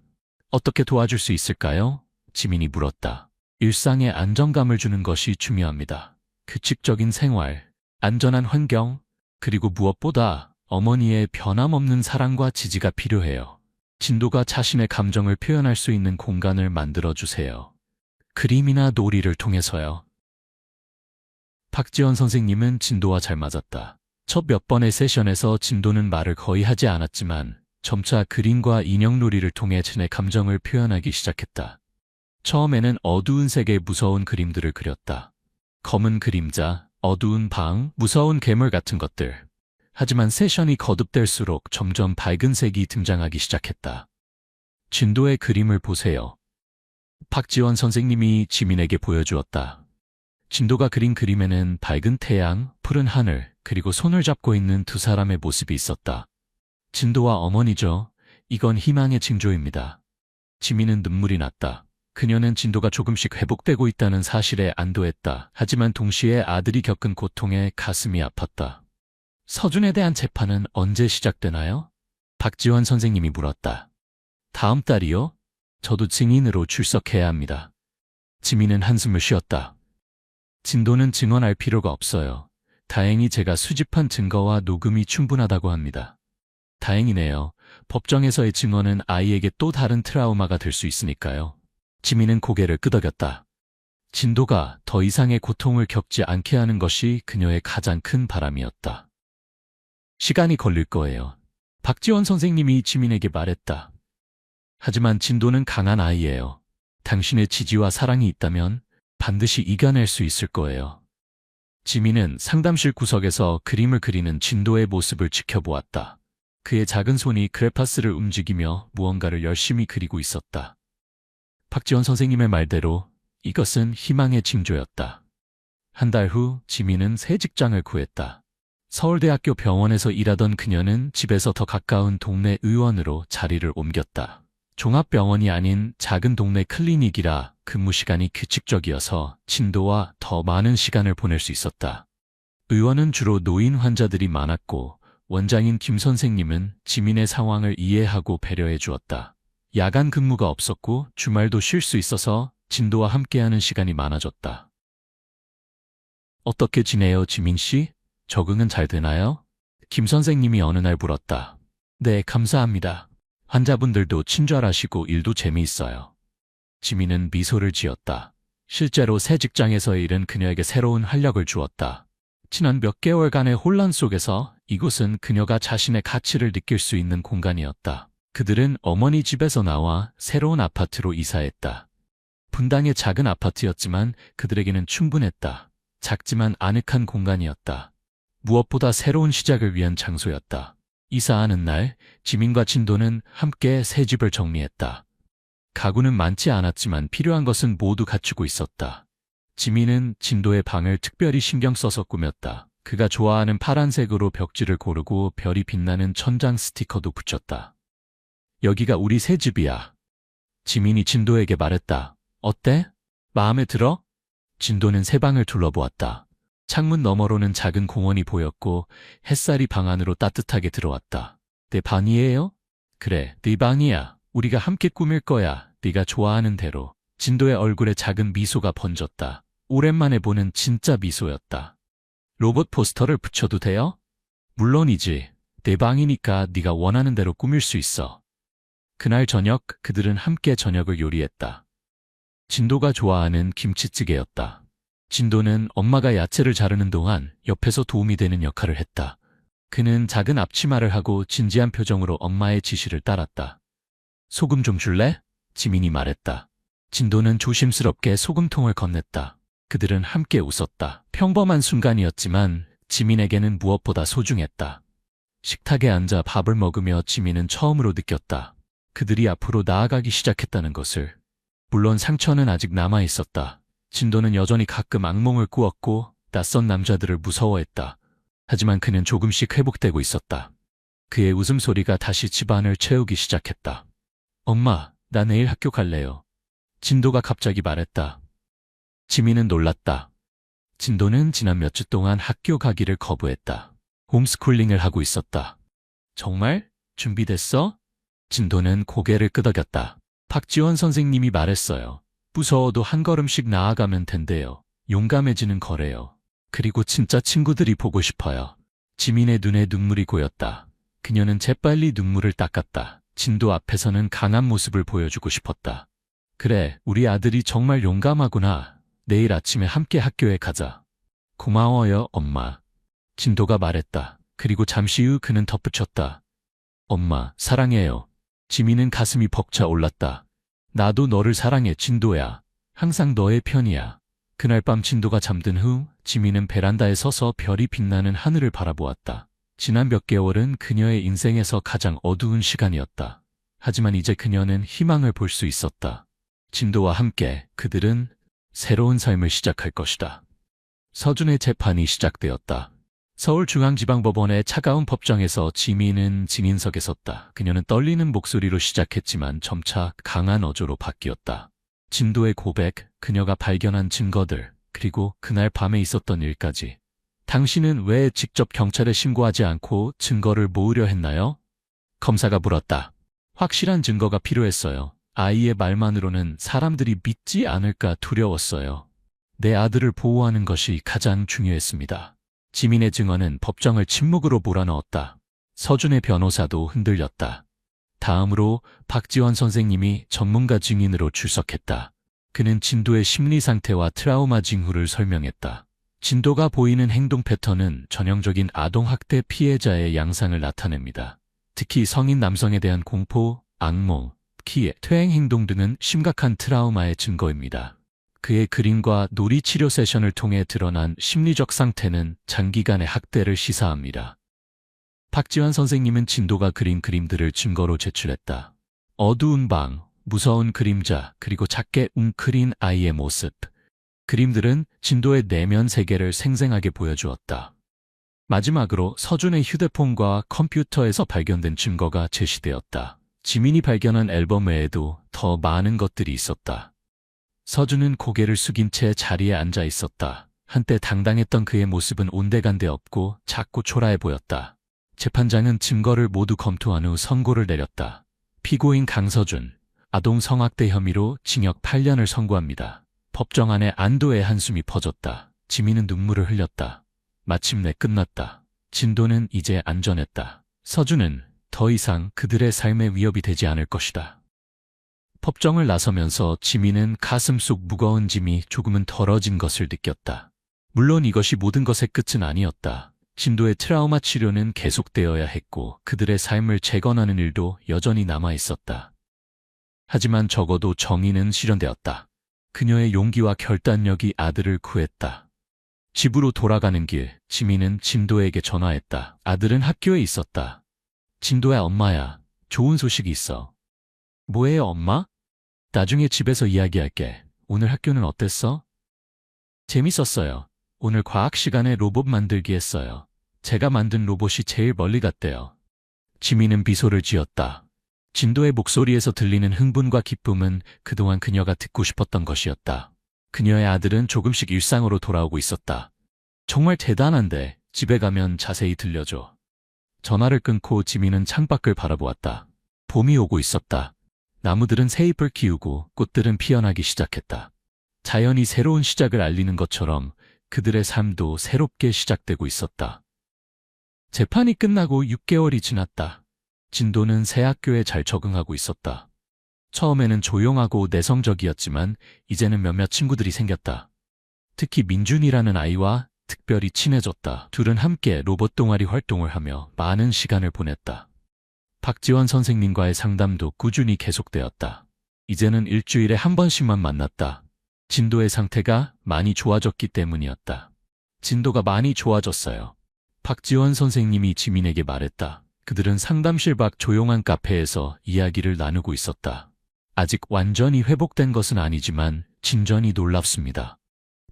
어떻게 도와줄 수 있을까요? 지민이 물었다. 일상에 안정감을 주는 것이 중요합니다. 규칙적인 생활, 안전한 환경, 그리고 무엇보다 어머니의 변함없는 사랑과 지지가 필요해요. 진도가 자신의 감정을 표현할 수 있는 공간을 만들어주세요. 그림이나 놀이를 통해서요. 박지원 선생님은 진도와 잘 맞았다. 첫 몇 번의 세션에서 진도는 말을 거의 하지 않았지만 점차 그림과 인형놀이를 통해 자신의 감정을 표현하기 시작했다. 처음에는 어두운 색의 무서운 그림들을 그렸다. 검은 그림자, 어두운 방, 무서운 괴물 같은 것들. 하지만 세션이 거듭될수록 점점 밝은 색이 등장하기 시작했다. 진도의 그림을 보세요. 박지원 선생님이 지민에게 보여주었다. 진도가 그린 그림에는 밝은 태양, 푸른 하늘, 그리고 손을 잡고 있는 두 사람의 모습이 있었다. 진도와 어머니죠. 이건 희망의 징조입니다. 지민은 눈물이 났다. 그녀는 진도가 조금씩 회복되고 있다는 사실에 안도했다. 하지만 동시에 아들이 겪은 고통에 가슴이 아팠다. 서준에 대한 재판은 언제 시작되나요? 박지원 선생님이 물었다. 다음 달이요? 저도 증인으로 출석해야 합니다. 지민은 한숨을 쉬었다. 진도는 증언할 필요가 없어요. 다행히 제가 수집한 증거와 녹음이 충분하다고 합니다. 다행이네요. 법정에서의 증언은 아이에게 또 다른 트라우마가 될 수 있으니까요. 지민은 고개를 끄덕였다. 진도가 더 이상의 고통을 겪지 않게 하는 것이 그녀의 가장 큰 바람이었다. 시간이 걸릴 거예요. 박지원 선생님이 지민에게 말했다. 하지만 진도는 강한 아이예요. 당신의 지지와 사랑이 있다면 반드시 이겨낼 수 있을 거예요. 지민은 상담실 구석에서 그림을 그리는 진도의 모습을 지켜보았다. 그의 작은 손이 그래파스를 움직이며 무언가를 열심히 그리고 있었다. 박지원 선생님의 말대로 이것은 희망의 징조였다. 한 달 후 지민은 새 직장을 구했다. 서울대학교 병원에서 일하던 그녀는 집에서 더 가까운 동네 의원으로 자리를 옮겼다. 종합병원이 아닌 작은 동네 클리닉이라 근무 시간이 규칙적이어서 진도와 더 많은 시간을 보낼 수 있었다. 의원은 주로 노인 환자들이 많았고 원장인 김 선생님은 지민의 상황을 이해하고 배려해 주었다. 야간 근무가 없었고 주말도 쉴 수 있어서 진도와 함께하는 시간이 많아졌다. 어떻게 지내요, 지민 씨? 적응은 잘 되나요? 김 선생님이 어느 날 물었다. 네, 감사합니다. 환자분들도 친절하시고 일도 재미있어요. 지민은 미소를 지었다. 실제로 새 직장에서의 일은 그녀에게 새로운 활력을 주었다. 지난 몇 개월간의 혼란 속에서 이곳은 그녀가 자신의 가치를 느낄 수 있는 공간이었다. 그들은 어머니 집에서 나와 새로운 아파트로 이사했다. 분당의 작은 아파트였지만 그들에게는 충분했다. 작지만 아늑한 공간이었다. 무엇보다 새로운 시작을 위한 장소였다. 이사하는 날, 지민과 진도는 함께 새 집을 정리했다. 가구는 많지 않았지만 필요한 것은 모두 갖추고 있었다. 지민은 진도의 방을 특별히 신경 써서 꾸몄다. 그가 좋아하는 파란색으로 벽지를 고르고 별이 빛나는 천장 스티커도 붙였다. 여기가 우리 새 집이야. 지민이 진도에게 말했다. 어때? 마음에 들어? 진도는 새 방을 둘러보았다. 창문 너머로는 작은 공원이 보였고 햇살이 방 안으로 따뜻하게 들어왔다. 내 방이에요? 그래, 네 방이야. 우리가 함께 꾸밀 거야. 네가 좋아하는 대로. 진도의 얼굴에 작은 미소가 번졌다. 오랜만에 보는 진짜 미소였다. 로봇 포스터를 붙여도 돼요? 물론이지. 내 방이니까 네가 원하는 대로 꾸밀 수 있어. 그날 저녁 그들은 함께 저녁을 요리했다. 진도가 좋아하는 김치찌개였다. 진도는 엄마가 야채를 자르는 동안 옆에서 도움이 되는 역할을 했다. 그는 작은 앞치마를 하고 진지한 표정으로 엄마의 지시를 따랐다. 소금 좀 줄래? 지민이 말했다. 진도는 조심스럽게 소금통을 건넸다. 그들은 함께 웃었다. 평범한 순간이었지만 지민에게는 무엇보다 소중했다. 식탁에 앉아 밥을 먹으며 지민은 처음으로 느꼈다. 그들이 앞으로 나아가기 시작했다는 것을. 물론 상처는 아직 남아 있었다. 진도는 여전히 가끔 악몽을 꾸었고 낯선 남자들을 무서워했다. 하지만 그는 조금씩 회복되고 있었다. 그의 웃음소리가 다시 집안을 채우기 시작했다. 엄마, 나 내일 학교 갈래요. 진도가 갑자기 말했다. 지민은 놀랐다. 진도는 지난 몇 주 동안 학교 가기를 거부했다. 홈스쿨링을 하고 있었다. 정말? 준비됐어? 진도는 고개를 끄덕였다. 박지원 선생님이 말했어요. 무서워도 한 걸음씩 나아가면 된대요. 용감해지는 거래요. 그리고 진짜 친구들이 보고 싶어요. 지민의 눈에 눈물이 고였다. 그녀는 재빨리 눈물을 닦았다. 진도 앞에서는 강한 모습을 보여주고 싶었다. 그래, 우리 아들이 정말 용감하구나. 내일 아침에 함께 학교에 가자. 고마워요, 엄마. 진도가 말했다. 그리고 잠시 후 그는 덧붙였다. 엄마, 사랑해요. 지민은 가슴이 벅차 올랐다. 나도 너를 사랑해, 진도야. 항상 너의 편이야. 그날 밤 진도가 잠든 후 지민은 베란다에 서서 별이 빛나는 하늘을 바라보았다. 지난 몇 개월은 그녀의 인생에서 가장 어두운 시간이었다. 하지만 이제 그녀는 희망을 볼 수 있었다. 진도와 함께 그들은 새로운 삶을 시작할 것이다. 서준의 재판이 시작되었다. 서울중앙지방법원의 차가운 법정에서 지민은 증인석에 섰다. 그녀는 떨리는 목소리로 시작했지만 점차 강한 어조로 바뀌었다. 진도의 고백, 그녀가 발견한 증거들, 그리고 그날 밤에 있었던 일까지. 당신은 왜 직접 경찰에 신고하지 않고 증거를 모으려 했나요? 검사가 물었다. 확실한 증거가 필요했어요. 아이의 말만으로는 사람들이 믿지 않을까 두려웠어요. 내 아들을 보호하는 것이 가장 중요했습니다. 지민의 증언은 법정을 침묵으로 몰아넣었다. 서준의 변호사도 흔들렸다. 다음으로 박지원 선생님이 전문가 증인으로 출석했다. 그는 진도의 심리 상태와 트라우마 징후를 설명했다. 진도가 보이는 행동 패턴은 전형적인 아동학대 피해자의 양상을 나타냅니다. 특히 성인 남성에 대한 공포, 악몽, 특히 퇴행 행동 등은 심각한 트라우마의 증거입니다. 그의 그림과 놀이 치료 세션을 통해 드러난 심리적 상태는 장기간의 학대를 시사합니다. 박지환 선생님은 진도가 그린 그림들을 증거로 제출했다. 어두운 방, 무서운 그림자, 그리고 작게 웅크린 아이의 모습. 그림들은 진도의 내면 세계를 생생하게 보여주었다. 마지막으로 서준의 휴대폰과 컴퓨터에서 발견된 증거가 제시되었다. 지민이 발견한 앨범 외에도 더 많은 것들이 있었다. 서준은 고개를 숙인 채 자리에 앉아 있었다. 한때 당당했던 그의 모습은 온데간데 없고 작고 초라해 보였다. 재판장은 증거를 모두 검토한 후 선고를 내렸다. 피고인 강서준, 아동 성학대 혐의로 징역 8년을 선고합니다. 법정 안에 안도의 한숨이 퍼졌다. 지민은 눈물을 흘렸다. 마침내 끝났다. 진도는 이제 안전했다. 서준은 더 이상 그들의 삶에 위협이 되지 않을 것이다. 법정을 나서면서 지민은 가슴 속 무거운 짐이 조금은 덜어진 것을 느꼈다. 물론 이것이 모든 것의 끝은 아니었다. 진도의 트라우마 치료는 계속되어야 했고 그들의 삶을 재건하는 일도 여전히 남아 있었다. 하지만 적어도 정의는 실현되었다. 그녀의 용기와 결단력이 아들을 구했다. 집으로 돌아가는 길, 지민은 진도에게 전화했다. 아들은 학교에 있었다. 진도야, 엄마야. 좋은 소식이 있어. 뭐예요, 엄마? 나중에 집에서 이야기할게. 오늘 학교는 어땠어? 재밌었어요. 오늘 과학 시간에 로봇 만들기 했어요. 제가 만든 로봇이 제일 멀리 갔대요. 지민은 미소를 지었다. 진도의 목소리에서 들리는 흥분과 기쁨은 그동안 그녀가 듣고 싶었던 것이었다. 그녀의 아들은 조금씩 일상으로 돌아오고 있었다. 정말 대단한데 집에 가면 자세히 들려줘. 전화를 끊고 지민은 창밖을 바라보았다. 봄이 오고 있었다. 나무들은 새잎을 키우고 꽃들은 피어나기 시작했다. 자연이 새로운 시작을 알리는 것처럼 그들의 삶도 새롭게 시작되고 있었다. 재판이 끝나고 6개월이 지났다. 진도는 새 학교에 잘 적응하고 있었다. 처음에는 조용하고 내성적이었지만 이제는 몇몇 친구들이 생겼다. 특히 민준이라는 아이와 특별히 친해졌다. 둘은 함께 로봇 동아리 활동을 하며 많은 시간을 보냈다. 박지원 선생님과의 상담도 꾸준히 계속되었다. 이제는 일주일에 한 번씩만 만났다. 진도의 상태가 많이 좋아졌기 때문이었다. 진도가 많이 좋아졌어요. 박지원 선생님이 지민에게 말했다. 그들은 상담실 밖 조용한 카페에서 이야기를 나누고 있었다. 아직 완전히 회복된 것은 아니지만 진전이 놀랍습니다.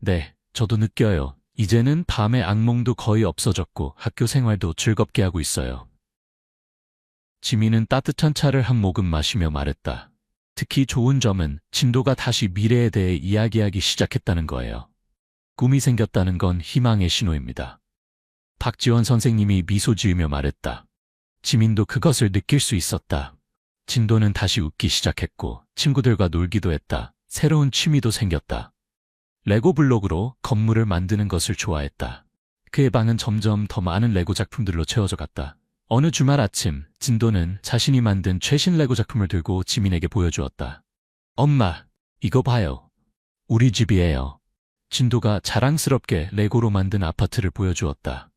네, 저도 느껴요. 이제는 밤의 악몽도 거의 없어졌고 학교 생활도 즐겁게 하고 있어요. 지민은 따뜻한 차를 한 모금 마시며 말했다. 특히 좋은 점은 진도가 다시 미래에 대해 이야기하기 시작했다는 거예요. 꿈이 생겼다는 건 희망의 신호입니다. 박지원 선생님이 미소 지으며 말했다. 지민도 그것을 느낄 수 있었다. 진도는 다시 웃기 시작했고 친구들과 놀기도 했다. 새로운 취미도 생겼다. 레고 블록으로 건물을 만드는 것을 좋아했다. 그의 방은 점점 더 많은 레고 작품들로 채워져 갔다. 어느 주말 아침, 진도는 자신이 만든 최신 레고 작품을 들고 지민에게 보여주었다. 엄마, 이거 봐요. 우리 집이에요. 진도가 자랑스럽게 레고로 만든 아파트를 보여주었다.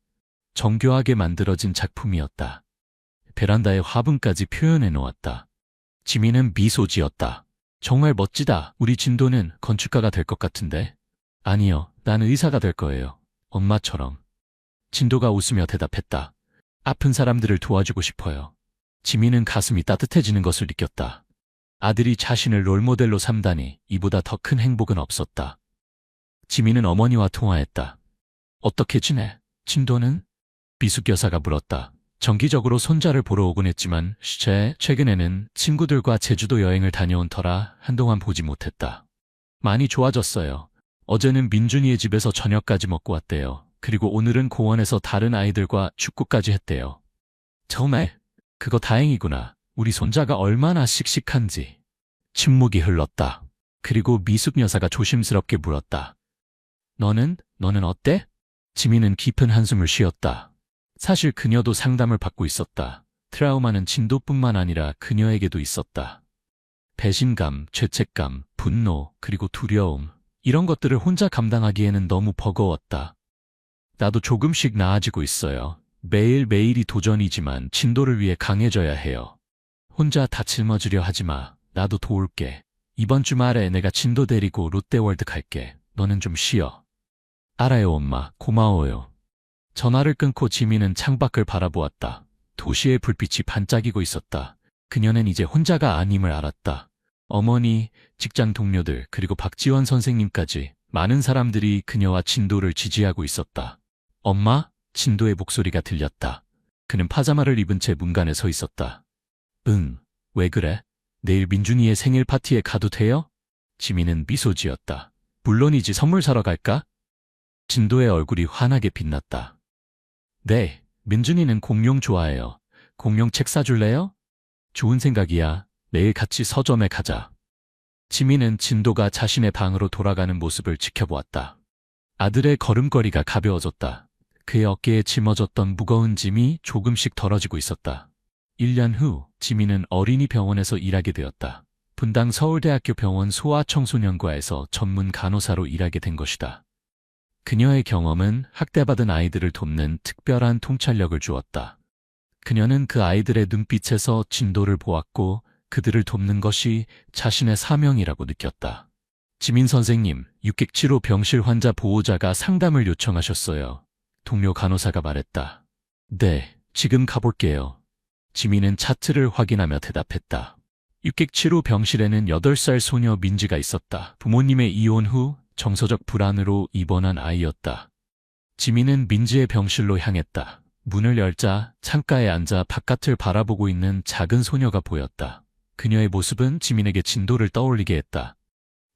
정교하게 만들어진 작품이었다. 베란다에 화분까지 표현해 놓았다. 지민은 미소 지었다. 정말 멋지다. 우리 진도는 건축가가 될 것 같은데. 아니요, 난 의사가 될 거예요. 엄마처럼. 진도가 웃으며 대답했다. 아픈 사람들을 도와주고 싶어요. 지민은 가슴이 따뜻해지는 것을 느꼈다. 아들이 자신을 롤모델로 삼다니 이보다 더 큰 행복은 없었다. 지민은 어머니와 통화했다. 어떻게 지내? 진도는? 비숙 여사가 물었다. 정기적으로 손자를 보러 오곤 했지만 최근에는 친구들과 제주도 여행을 다녀온 터라 한동안 보지 못했다. 많이 좋아졌어요. 어제는 민준이의 집에서 저녁까지 먹고 왔대요. 그리고 오늘은 공원에서 다른 아이들과 축구까지 했대요. 정말 그거 다행이구나. 우리 손자가 얼마나 씩씩한지. 침묵이 흘렀다. 그리고 미숙 여사가 조심스럽게 물었다. 너는 어때? 지민은 깊은 한숨을 쉬었다. 사실 그녀도 상담을 받고 있었다. 트라우마는 진도뿐만 아니라 그녀에게도 있었다. 배신감, 죄책감, 분노, 그리고 두려움. 이런 것들을 혼자 감당하기에는 너무 버거웠다. 나도 조금씩 나아지고 있어요. 매일매일이 도전이지만 진도를 위해 강해져야 해요. 혼자 다 짊어지려 하지 마. 나도 도울게. 이번 주말에 내가 진도 데리고 롯데월드 갈게. 너는 좀 쉬어. 알아요, 엄마. 고마워요. 전화를 끊고 지민은 창밖을 바라보았다. 도시의 불빛이 반짝이고 있었다. 그녀는 이제 혼자가 아님을 알았다. 어머니, 직장 동료들, 그리고 박지원 선생님까지 많은 사람들이 그녀와 진도를 지지하고 있었다. 엄마? 진도의 목소리가 들렸다. 그는 파자마를 입은 채 문간에 서 있었다. 응, 왜 그래? 내일 민준이의 생일 파티에 가도 돼요? 지민은 미소 지었다. 물론이지. 선물 사러 갈까? 진도의 얼굴이 환하게 빛났다. 네, 민준이는 공룡 좋아해요. 공룡 책 사줄래요? 좋은 생각이야. 내일 같이 서점에 가자. 지민은 진도가 자신의 방으로 돌아가는 모습을 지켜보았다. 아들의 걸음걸이가 가벼워졌다. 그의 어깨에 짊어졌던 무거운 짐이 조금씩 덜어지고 있었다. 1년 후 지민은 어린이 병원에서 일하게 되었다. 분당 서울대학교 병원 소아청소년과에서 전문 간호사로 일하게 된 것이다. 그녀의 경험은 학대받은 아이들을 돕는 특별한 통찰력을 주었다. 그녀는 그 아이들의 눈빛에서 진도를 보았고 그들을 돕는 것이 자신의 사명이라고 느꼈다. 지민 선생님, 육객치료 병실 환자 보호자가 상담을 요청하셨어요. 동료 간호사가 말했다. 네, 지금 가볼게요. 지민은 차트를 확인하며 대답했다. 육객치료 병실에는 8살 소녀 민지가 있었다. 부모님의 이혼 후 정서적 불안으로 입원한 아이였다. 지민은 민지의 병실로 향했다. 문을 열자 창가에 앉아 바깥을 바라보고 있는 작은 소녀가 보였다. 그녀의 모습은 지민에게 진도를 떠올리게 했다.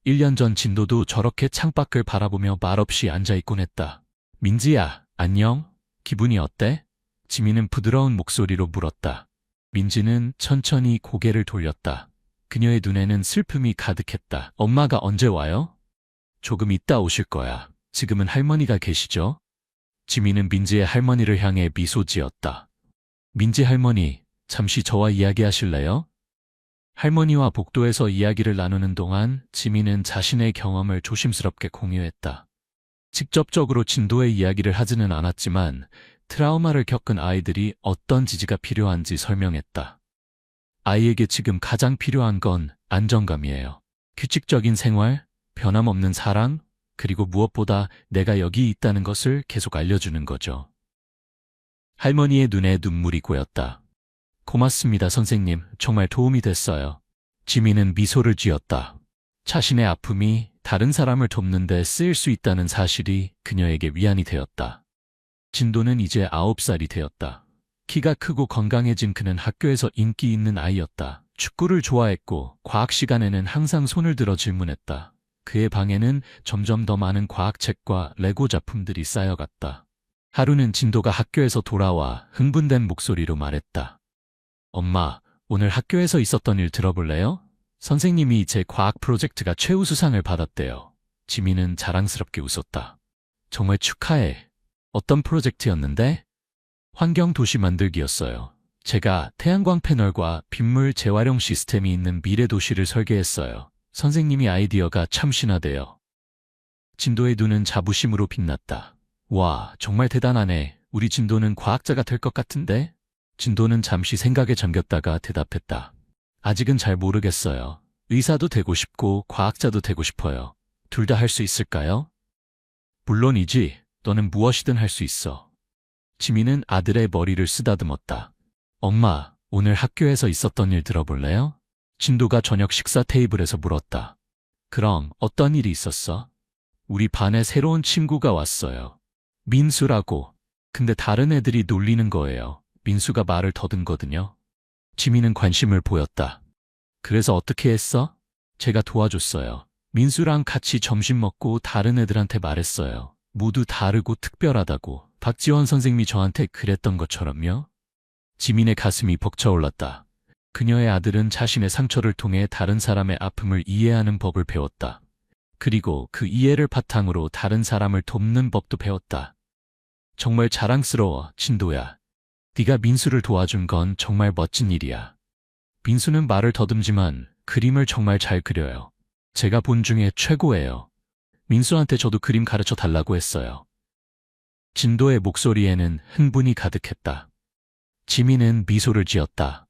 1년 전 진도도 저렇게 창밖을 바라보며 말없이 앉아있곤 했다. 민지야, 안녕? 기분이 어때? 지민은 부드러운 목소리로 물었다. 민지는 천천히 고개를 돌렸다. 그녀의 눈에는 슬픔이 가득했다. 엄마가 언제 와요? 조금 있다 오실 거야. 지금은 할머니가 계시죠? 지민은 민지의 할머니를 향해 미소 지었다. 민지 할머니, 잠시 저와 이야기하실래요? 할머니와 복도에서 이야기를 나누는 동안 지민은 자신의 경험을 조심스럽게 공유했다. 직접적으로 진도의 이야기를 하지는 않았지만 트라우마를 겪은 아이들이 어떤 지지가 필요한지 설명했다. 아이에게 지금 가장 필요한 건 안정감이에요. 규칙적인 생활, 변함없는 사랑, 그리고 무엇보다 내가 여기 있다는 것을 계속 알려주는 거죠. 할머니의 눈에 눈물이 고였다. 고맙습니다, 선생님. 정말 도움이 됐어요. 지민은 미소를 지었다. 자신의 아픔이 다른 사람을 돕는 데 쓰일 수 있다는 사실이 그녀에게 위안이 되었다. 진도는 이제 9살이 되었다. 키가 크고 건강해진 그는 학교에서 인기 있는 아이였다. 축구를 좋아했고 과학 시간에는 항상 손을 들어 질문했다. 그의 방에는 점점 더 많은 과학책과 레고 작품들이 쌓여갔다. 하루는 진도가 학교에서 돌아와 흥분된 목소리로 말했다. 엄마, 오늘 학교에서 있었던 일 들어볼래요? 선생님이 제 과학 프로젝트가 최우수상을 받았대요. 지민은 자랑스럽게 웃었다. 정말 축하해. 어떤 프로젝트였는데? 환경도시 만들기였어요. 제가 태양광 패널과 빗물 재활용 시스템이 있는 미래 도시를 설계했어요. 선생님이 아이디어가 참 신하대요. 진도의 눈은 자부심으로 빛났다. 와, 정말 대단하네. 우리 진도는 과학자가 될 것 같은데? 진도는 잠시 생각에 잠겼다가 대답했다. 아직은 잘 모르겠어요. 의사도 되고 싶고 과학자도 되고 싶어요. 둘 다 할 수 있을까요? 물론이지. 너는 무엇이든 할 수 있어. 지민은 아들의 머리를 쓰다듬었다. 엄마, 오늘 학교에서 있었던 일 들어볼래요? 진도가 저녁 식사 테이블에서 물었다. 그럼 어떤 일이 있었어? 우리 반에 새로운 친구가 왔어요. 민수라고. 근데 다른 애들이 놀리는 거예요. 민수가 말을 더듬거든요. 지민은 관심을 보였다. 그래서 어떻게 했어? 제가 도와줬어요. 민수랑 같이 점심 먹고 다른 애들한테 말했어요. 모두 다르고 특별하다고. 박지원 선생님이 저한테 그랬던 것처럼요. 지민의 가슴이 벅차올랐다. 그녀의 아들은 자신의 상처를 통해 다른 사람의 아픔을 이해하는 법을 배웠다. 그리고 그 이해를 바탕으로 다른 사람을 돕는 법도 배웠다. 정말 자랑스러워, 진도야. 네가 민수를 도와준 건 정말 멋진 일이야. 민수는 말을 더듬지만 그림을 정말 잘 그려요. 제가 본 중에 최고예요. 민수한테 저도 그림 가르쳐 달라고 했어요. 진도의 목소리에는 흥분이 가득했다. 지민은 미소를 지었다.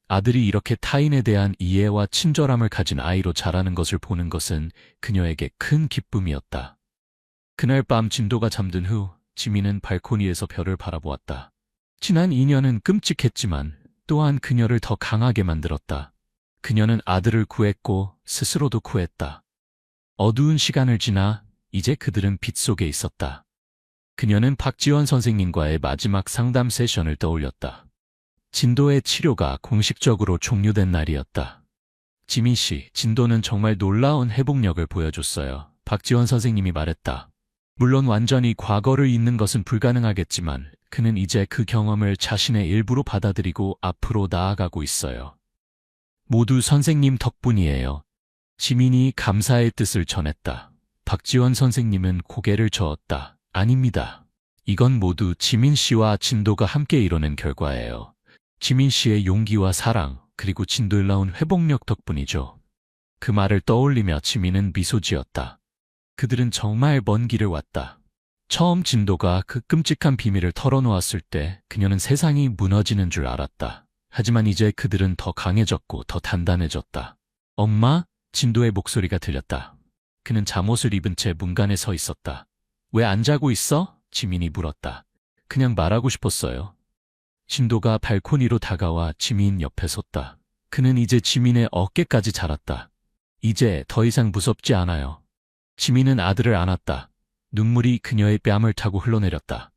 아들이 이렇게 타인에 대한 이해와 친절함을 가진 아이로 자라는 것을 보는 것은 그녀에게 큰 기쁨이었다. 그날 밤 진도가 잠든 후 지민은 발코니에서 별을 바라보았다. 지난 2년은 끔찍했지만 또한 그녀를 더 강하게 만들었다. 그녀는 아들을 구했고 스스로도 구했다. 어두운 시간을 지나 이제 그들은 빛 속에 있었다. 그녀는 박지원 선생님과의 마지막 상담 세션을 떠올렸다. 진도의 치료가 공식적으로 종료된 날이었다. 지민 씨, 진도는 정말 놀라운 회복력을 보여줬어요. 박지원 선생님이 말했다. 물론 완전히 과거를 잊는 것은 불가능하겠지만 그는 이제 그 경험을 자신의 일부로 받아들이고 앞으로 나아가고 있어요. 모두 선생님 덕분이에요. 지민이 감사의 뜻을 전했다. 박지원 선생님은 고개를 저었다. 아닙니다. 이건 모두 지민 씨와 진도가 함께 이뤄낸 결과예요. 지민 씨의 용기와 사랑, 그리고 진도의 나온 회복력 덕분이죠. 그 말을 떠올리며 지민은 미소 지었다. 그들은 정말 먼 길을 왔다. 처음 진도가 그 끔찍한 비밀을 털어놓았을 때 그녀는 세상이 무너지는 줄 알았다. 하지만 이제 그들은 더 강해졌고 더 단단해졌다. 엄마? 진도의 목소리가 들렸다. 그는 잠옷을 입은 채 문간에 서 있었다. 왜 안 자고 있어? 지민이 물었다. 그냥 말하고 싶었어요. 진도가 발코니로 다가와 지민 옆에 섰다. 그는 이제 지민의 어깨까지 자랐다. 이제 더 이상 무섭지 않아요. 지민은 아들을 안았다. 눈물이 그녀의 뺨을 타고 흘러내렸다.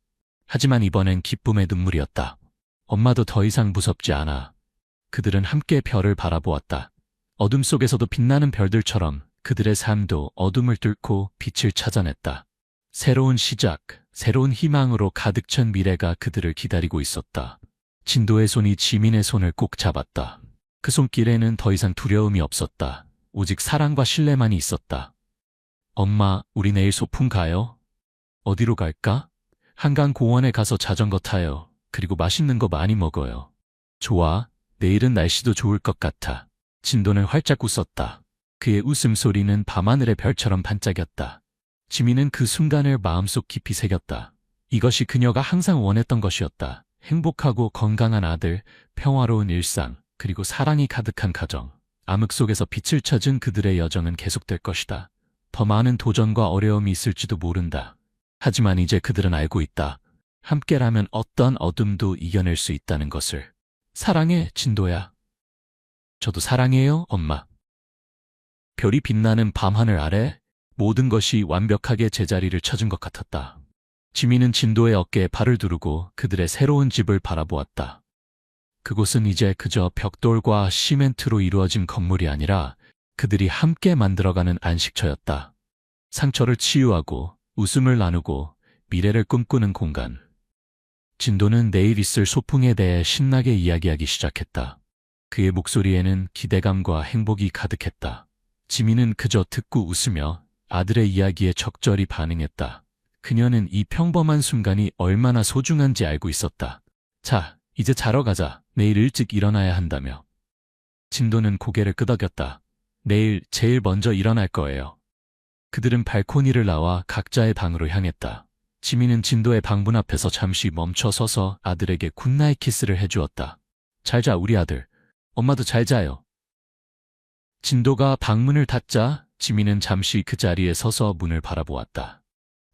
하지만 이번엔 기쁨의 눈물이었다. 엄마도 더 이상 무섭지 않아. 그들은 함께 별을 바라보았다. 어둠 속에서도 빛나는 별들처럼 그들의 삶도 어둠을 뚫고 빛을 찾아냈다. 새로운 시작, 새로운 희망으로 가득 찬 미래가 그들을 기다리고 있었다. 진도의 손이 지민의 손을 꼭 잡았다. 그 손길에는 더 이상 두려움이 없었다. 오직 사랑과 신뢰만이 있었다. 엄마, 우리 내일 소풍 가요? 어디로 갈까? 한강 공원에 가서 자전거 타요. 그리고 맛있는 거 많이 먹어요. 좋아. 내일은 날씨도 좋을 것 같아. 진도는 활짝 웃었다. 그의 웃음소리는 밤하늘의 별처럼 반짝였다. 지민은 그 순간을 마음속 깊이 새겼다. 이것이 그녀가 항상 원했던 것이었다. 행복하고 건강한 아들, 평화로운 일상, 그리고 사랑이 가득한 가정. 암흑 속에서 빛을 찾은 그들의 여정은 계속될 것이다. 더 많은 도전과 어려움이 있을지도 모른다. 하지만 이제 그들은 알고 있다. 함께라면 어떤 어둠도 이겨낼 수 있다는 것을. 사랑해, 진도야. 저도 사랑해요, 엄마. 별이 빛나는 밤하늘 아래 모든 것이 완벽하게 제자리를 찾은 것 같았다. 지민은 진도의 어깨에 발을 두르고 그들의 새로운 집을 바라보았다. 그곳은 이제 그저 벽돌과 시멘트로 이루어진 건물이 아니라 그들이 함께 만들어가는 안식처였다. 상처를 치유하고 웃음을 나누고 미래를 꿈꾸는 공간. 진도는 내일 있을 소풍에 대해 신나게 이야기하기 시작했다. 그의 목소리에는 기대감과 행복이 가득했다. 지민은 그저 듣고 웃으며 아들의 이야기에 적절히 반응했다. 그녀는 이 평범한 순간이 얼마나 소중한지 알고 있었다. 자, 이제 자러 가자. 내일 일찍 일어나야 한다며. 진도는 고개를 끄덕였다. 내일 제일 먼저 일어날 거예요. 그들은 발코니를 나와 각자의 방으로 향했다. 지민은 진도의 방문 앞에서 잠시 멈춰 서서 아들에게 굿나잇 키스를 해주었다. 잘 자, 우리 아들. 엄마도 잘 자요. 진도가 방문을 닫자 지민은 잠시 그 자리에 서서 문을 바라보았다.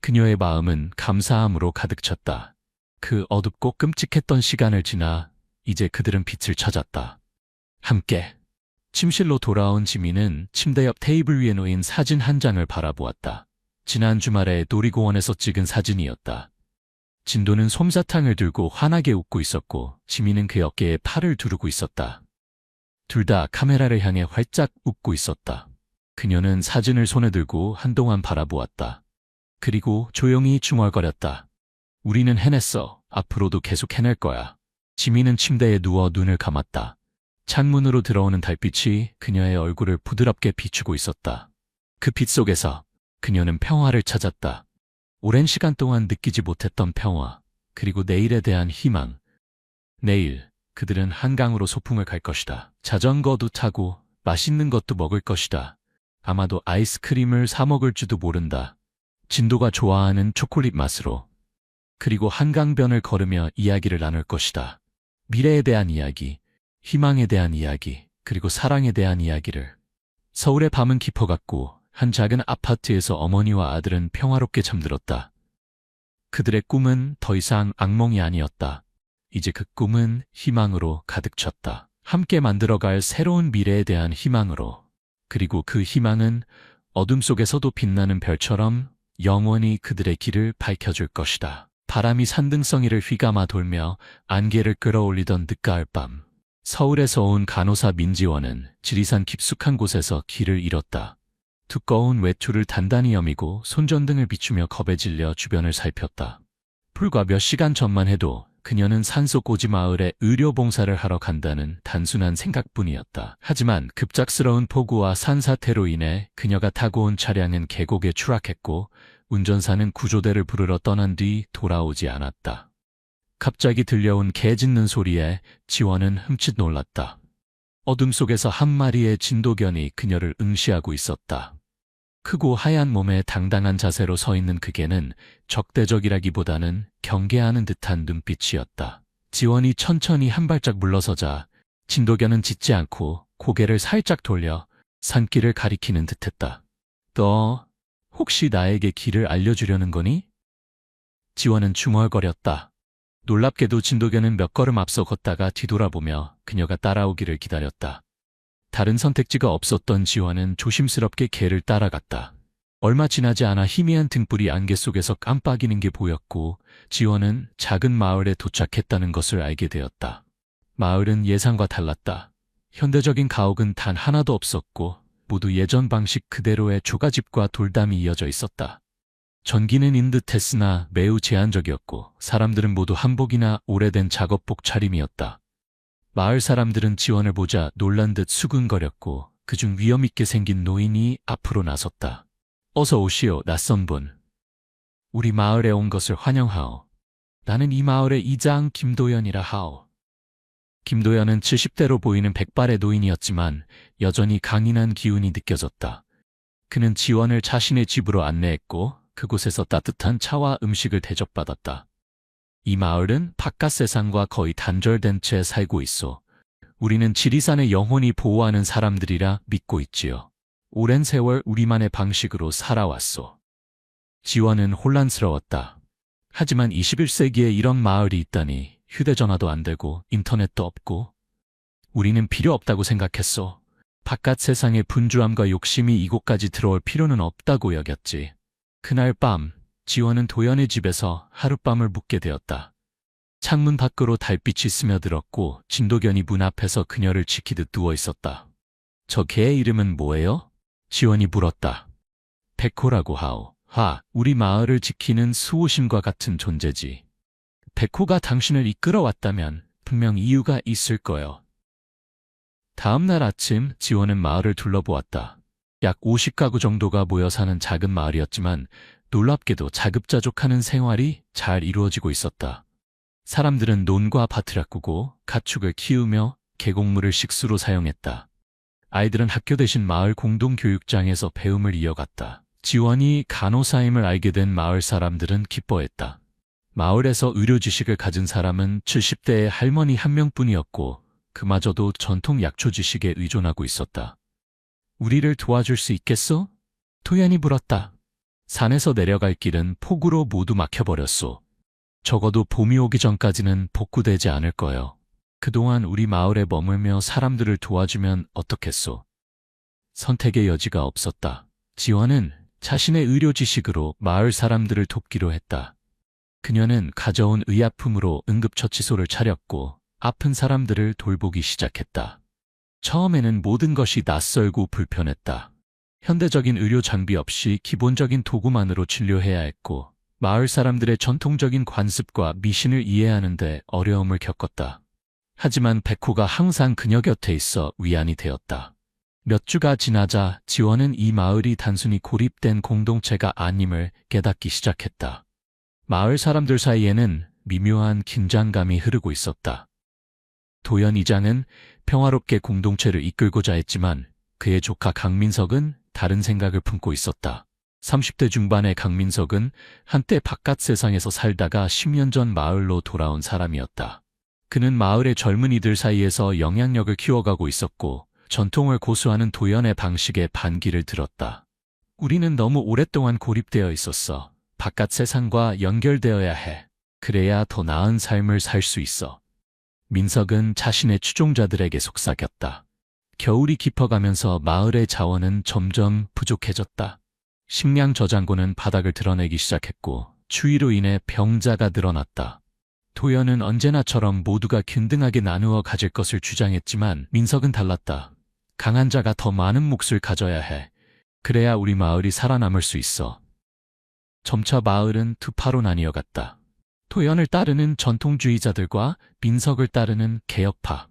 그녀의 마음은 감사함으로 가득 찼다. 그 어둡고 끔찍했던 시간을 지나 이제 그들은 빛을 찾았다. 함께. 침실로 돌아온 지민은 침대 옆 테이블 위에 놓인 사진 한 장을 바라보았다. 지난 주말에 놀이공원에서 찍은 사진이었다. 진도는 솜사탕을 들고 환하게 웃고 있었고 지민은 그 어깨에 팔을 두르고 있었다. 둘 다 카메라를 향해 활짝 웃고 있었다. 그녀는 사진을 손에 들고 한동안 바라보았다. 그리고 조용히 중얼거렸다. 우리는 해냈어. 앞으로도 계속 해낼 거야. 지민은 침대에 누워 눈을 감았다. 창문으로 들어오는 달빛이 그녀의 얼굴을 부드럽게 비추고 있었다. 그 빛 속에서 그녀는 평화를 찾았다. 오랜 시간 동안 느끼지 못했던 평화, 그리고 내일에 대한 희망. 내일 그들은 한강으로 소풍을 갈 것이다. 자전거도 타고 맛있는 것도 먹을 것이다. 아마도 아이스크림을 사 먹을지도 모른다. 진도가 좋아하는 초콜릿 맛으로. 그리고 한강변을 걸으며 이야기를 나눌 것이다. 미래에 대한 이야기, 희망에 대한 이야기, 그리고 사랑에 대한 이야기를. 서울의 밤은 깊어갔고 한 작은 아파트에서 어머니와 아들은 평화롭게 잠들었다. 그들의 꿈은 더 이상 악몽이 아니었다. 이제 그 꿈은 희망으로 가득 찼다. 함께 만들어갈 새로운 미래에 대한 희망으로. 그리고 그 희망은 어둠 속에서도 빛나는 별처럼 영원히 그들의 길을 밝혀줄 것이다. 바람이 산등성이를 휘감아 돌며 안개를 끌어올리던 늦가을 밤. 서울에서 온 간호사 민지원은 지리산 깊숙한 곳에서 길을 잃었다. 두꺼운 외투를 단단히 여미고 손전등을 비추며 겁에 질려 주변을 살폈다. 불과 몇 시간 전만 해도 그녀는 산소꼬지 마을에 의료봉사를 하러 간다는 단순한 생각뿐이었다. 하지만 급작스러운 폭우와 산사태로 인해 그녀가 타고 온 차량은 계곡에 추락했고 운전사는 구조대를 부르러 떠난 뒤 돌아오지 않았다. 갑자기 들려온 개 짖는 소리에 지원은 흠칫 놀랐다. 어둠 속에서 한 마리의 진도견이 그녀를 응시하고 있었다. 크고 하얀 몸에 당당한 자세로 서 있는 그 개는 적대적이라기보다는 경계하는 듯한 눈빛이었다. 지원이 천천히 한 발짝 물러서자 진도견은 짖지 않고 고개를 살짝 돌려 산길을 가리키는 듯했다. 너 혹시 나에게 길을 알려주려는 거니? 지원은 중얼거렸다. 놀랍게도 진도견은 몇 걸음 앞서 걷다가 뒤돌아보며 그녀가 따라오기를 기다렸다. 다른 선택지가 없었던 지원은 조심스럽게 개를 따라갔다. 얼마 지나지 않아 희미한 등불이 안개 속에서 깜빡이는 게 보였고 지원은 작은 마을에 도착했다는 것을 알게 되었다. 마을은 예상과 달랐다. 현대적인 가옥은 단 하나도 없었고 모두 예전 방식 그대로의 조가집과 돌담이 이어져 있었다. 전기는 있는 듯했으나 매우 제한적이었고 사람들은 모두 한복이나 오래된 작업복 차림이었다. 마을 사람들은 지원을 보자 놀란 듯 수근거렸고 그중 위험있게 생긴 노인이 앞으로 나섰다. 어서 오시오, 낯선 분. 우리 마을에 온 것을 환영하오. 나는 이 마을의 이장 김도연이라 하오. 김도연은 70대로 보이는 백발의 노인이었지만 여전히 강인한 기운이 느껴졌다. 그는 지원을 자신의 집으로 안내했고 그곳에서 따뜻한 차와 음식을 대접받았다. 이 마을은 바깥 세상과 거의 단절된 채 살고 있어. 우리는 지리산의 영혼이 보호하는 사람들이라 믿고 있지요. 오랜 세월 우리만의 방식으로 살아왔소. 지원은 혼란스러웠다. 하지만 21세기에 이런 마을이 있다니, 휴대전화도 안 되고 인터넷도 없고. 우리는 필요 없다고 생각했소. 바깥 세상의 분주함과 욕심이 이곳까지 들어올 필요는 없다고 여겼지. 그날 밤, 지원은 도연의 집에서 하룻밤을 묵게 되었다. 창문 밖으로 달빛이 스며들었고 진도견이 문 앞에서 그녀를 지키듯 누워 있었다. 저 개의 이름은 뭐예요? 지원이 물었다. 백호라고 하오. 우리 마을을 지키는 수호신과 같은 존재지. 백호가 당신을 이끌어왔다면 분명 이유가 있을 거요. 다음 날 아침 지원은 마을을 둘러보았다. 약 50가구 정도가 모여 사는 작은 마을이었지만 놀랍게도 자급자족하는 생활이 잘 이루어지고 있었다. 사람들은 논과 밭을 가꾸고 가축을 키우며 계곡물을 식수로 사용했다. 아이들은 학교 대신 마을 공동교육장에서 배움을 이어갔다. 지원이 간호사임을 알게 된 마을 사람들은 기뻐했다. 마을에서 의료 지식을 가진 사람은 70대의 할머니 한 명뿐이었고 그마저도 전통 약초 지식에 의존하고 있었다. 우리를 도와줄 수 있겠소? 도연이 물었다. 산에서 내려갈 길은 폭우로 모두 막혀버렸소. 적어도 봄이 오기 전까지는 복구되지 않을 거요. 그동안 우리 마을에 머물며 사람들을 도와주면 어떻겠소? 선택의 여지가 없었다. 지원은 자신의 의료 지식으로 마을 사람들을 돕기로 했다. 그녀는 가져온 의약품으로 응급처치소를 차렸고 아픈 사람들을 돌보기 시작했다. 처음에는 모든 것이 낯설고 불편했다. 현대적인 의료 장비 없이 기본적인 도구만으로 진료해야 했고 마을 사람들의 전통적인 관습과 미신을 이해하는데 어려움을 겪었다. 하지만 백호가 항상 그녀 곁에 있어 위안이 되었다. 몇 주가 지나자 지원은 이 마을이 단순히 고립된 공동체가 아님을 깨닫기 시작했다. 마을 사람들 사이에는 미묘한 긴장감이 흐르고 있었다. 도연 이장은 평화롭게 공동체를 이끌고자 했지만 그의 조카 강민석은 다른 생각을 품고 있었다. 30대 중반의 강민석은 한때 바깥 세상에서 살다가 10년 전 마을로 돌아온 사람이었다. 그는 마을의 젊은이들 사이에서 영향력을 키워가고 있었고 전통을 고수하는 도연의 방식에 반기를 들었다. 우리는 너무 오랫동안 고립되어 있었어. 바깥 세상과 연결되어야 해. 그래야 더 나은 삶을 살 수 있어. 민석은 자신의 추종자들에게 속삭였다. 겨울이 깊어가면서 마을의 자원은 점점 부족해졌다. 식량 저장고는 바닥을 드러내기 시작했고 추위로 인해 병자가 늘어났다. 도연은 언제나처럼 모두가 균등하게 나누어 가질 것을 주장했지만 민석은 달랐다. 강한 자가 더 많은 몫을 가져야 해. 그래야 우리 마을이 살아남을 수 있어. 점차 마을은 두 파로 나뉘어갔다. 도연을 따르는 전통주의자들과 민석을 따르는 개혁파.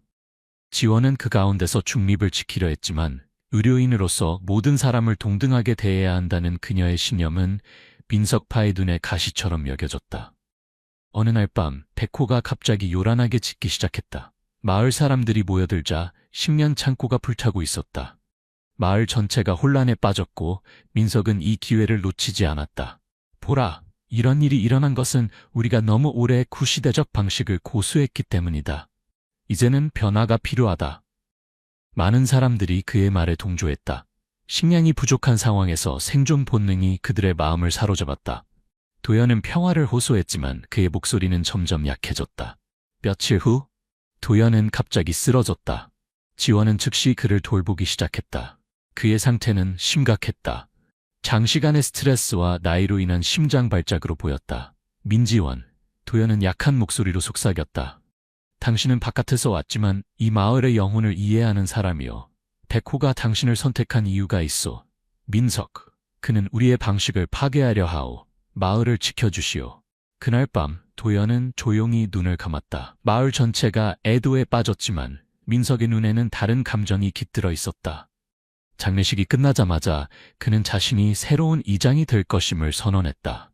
지원은 그 가운데서 중립을 지키려 했지만 의료인으로서 모든 사람을 동등하게 대해야 한다는 그녀의 신념은 민석파의 눈에 가시처럼 여겨졌다. 어느 날 밤 백호가 갑자기 요란하게 짖기 시작했다. 마을 사람들이 모여들자 식량 창고가 불타고 있었다. 마을 전체가 혼란에 빠졌고 민석은 이 기회를 놓치지 않았다. 보라, 이런 일이 일어난 것은 우리가 너무 오래 구시대적 방식을 고수했기 때문이다. 이제는 변화가 필요하다. 많은 사람들이 그의 말에 동조했다. 식량이 부족한 상황에서 생존 본능이 그들의 마음을 사로잡았다. 도연은 평화를 호소했지만 그의 목소리는 점점 약해졌다. 며칠 후 도연은 갑자기 쓰러졌다. 지원은 즉시 그를 돌보기 시작했다. 그의 상태는 심각했다. 장시간의 스트레스와 나이로 인한 심장 발작으로 보였다. 민지원, 도연은 약한 목소리로 속삭였다. 당신은 바깥에서 왔지만 이 마을의 영혼을 이해하는 사람이요. 백호가 당신을 선택한 이유가 있어. 민석, 그는 우리의 방식을 파괴하려 하오. 마을을 지켜주시오. 그날 밤 도연은 조용히 눈을 감았다. 마을 전체가 애도에 빠졌지만 민석의 눈에는 다른 감정이 깃들어 있었다. 장례식이 끝나자마자 그는 자신이 새로운 이장이 될 것임을 선언했다.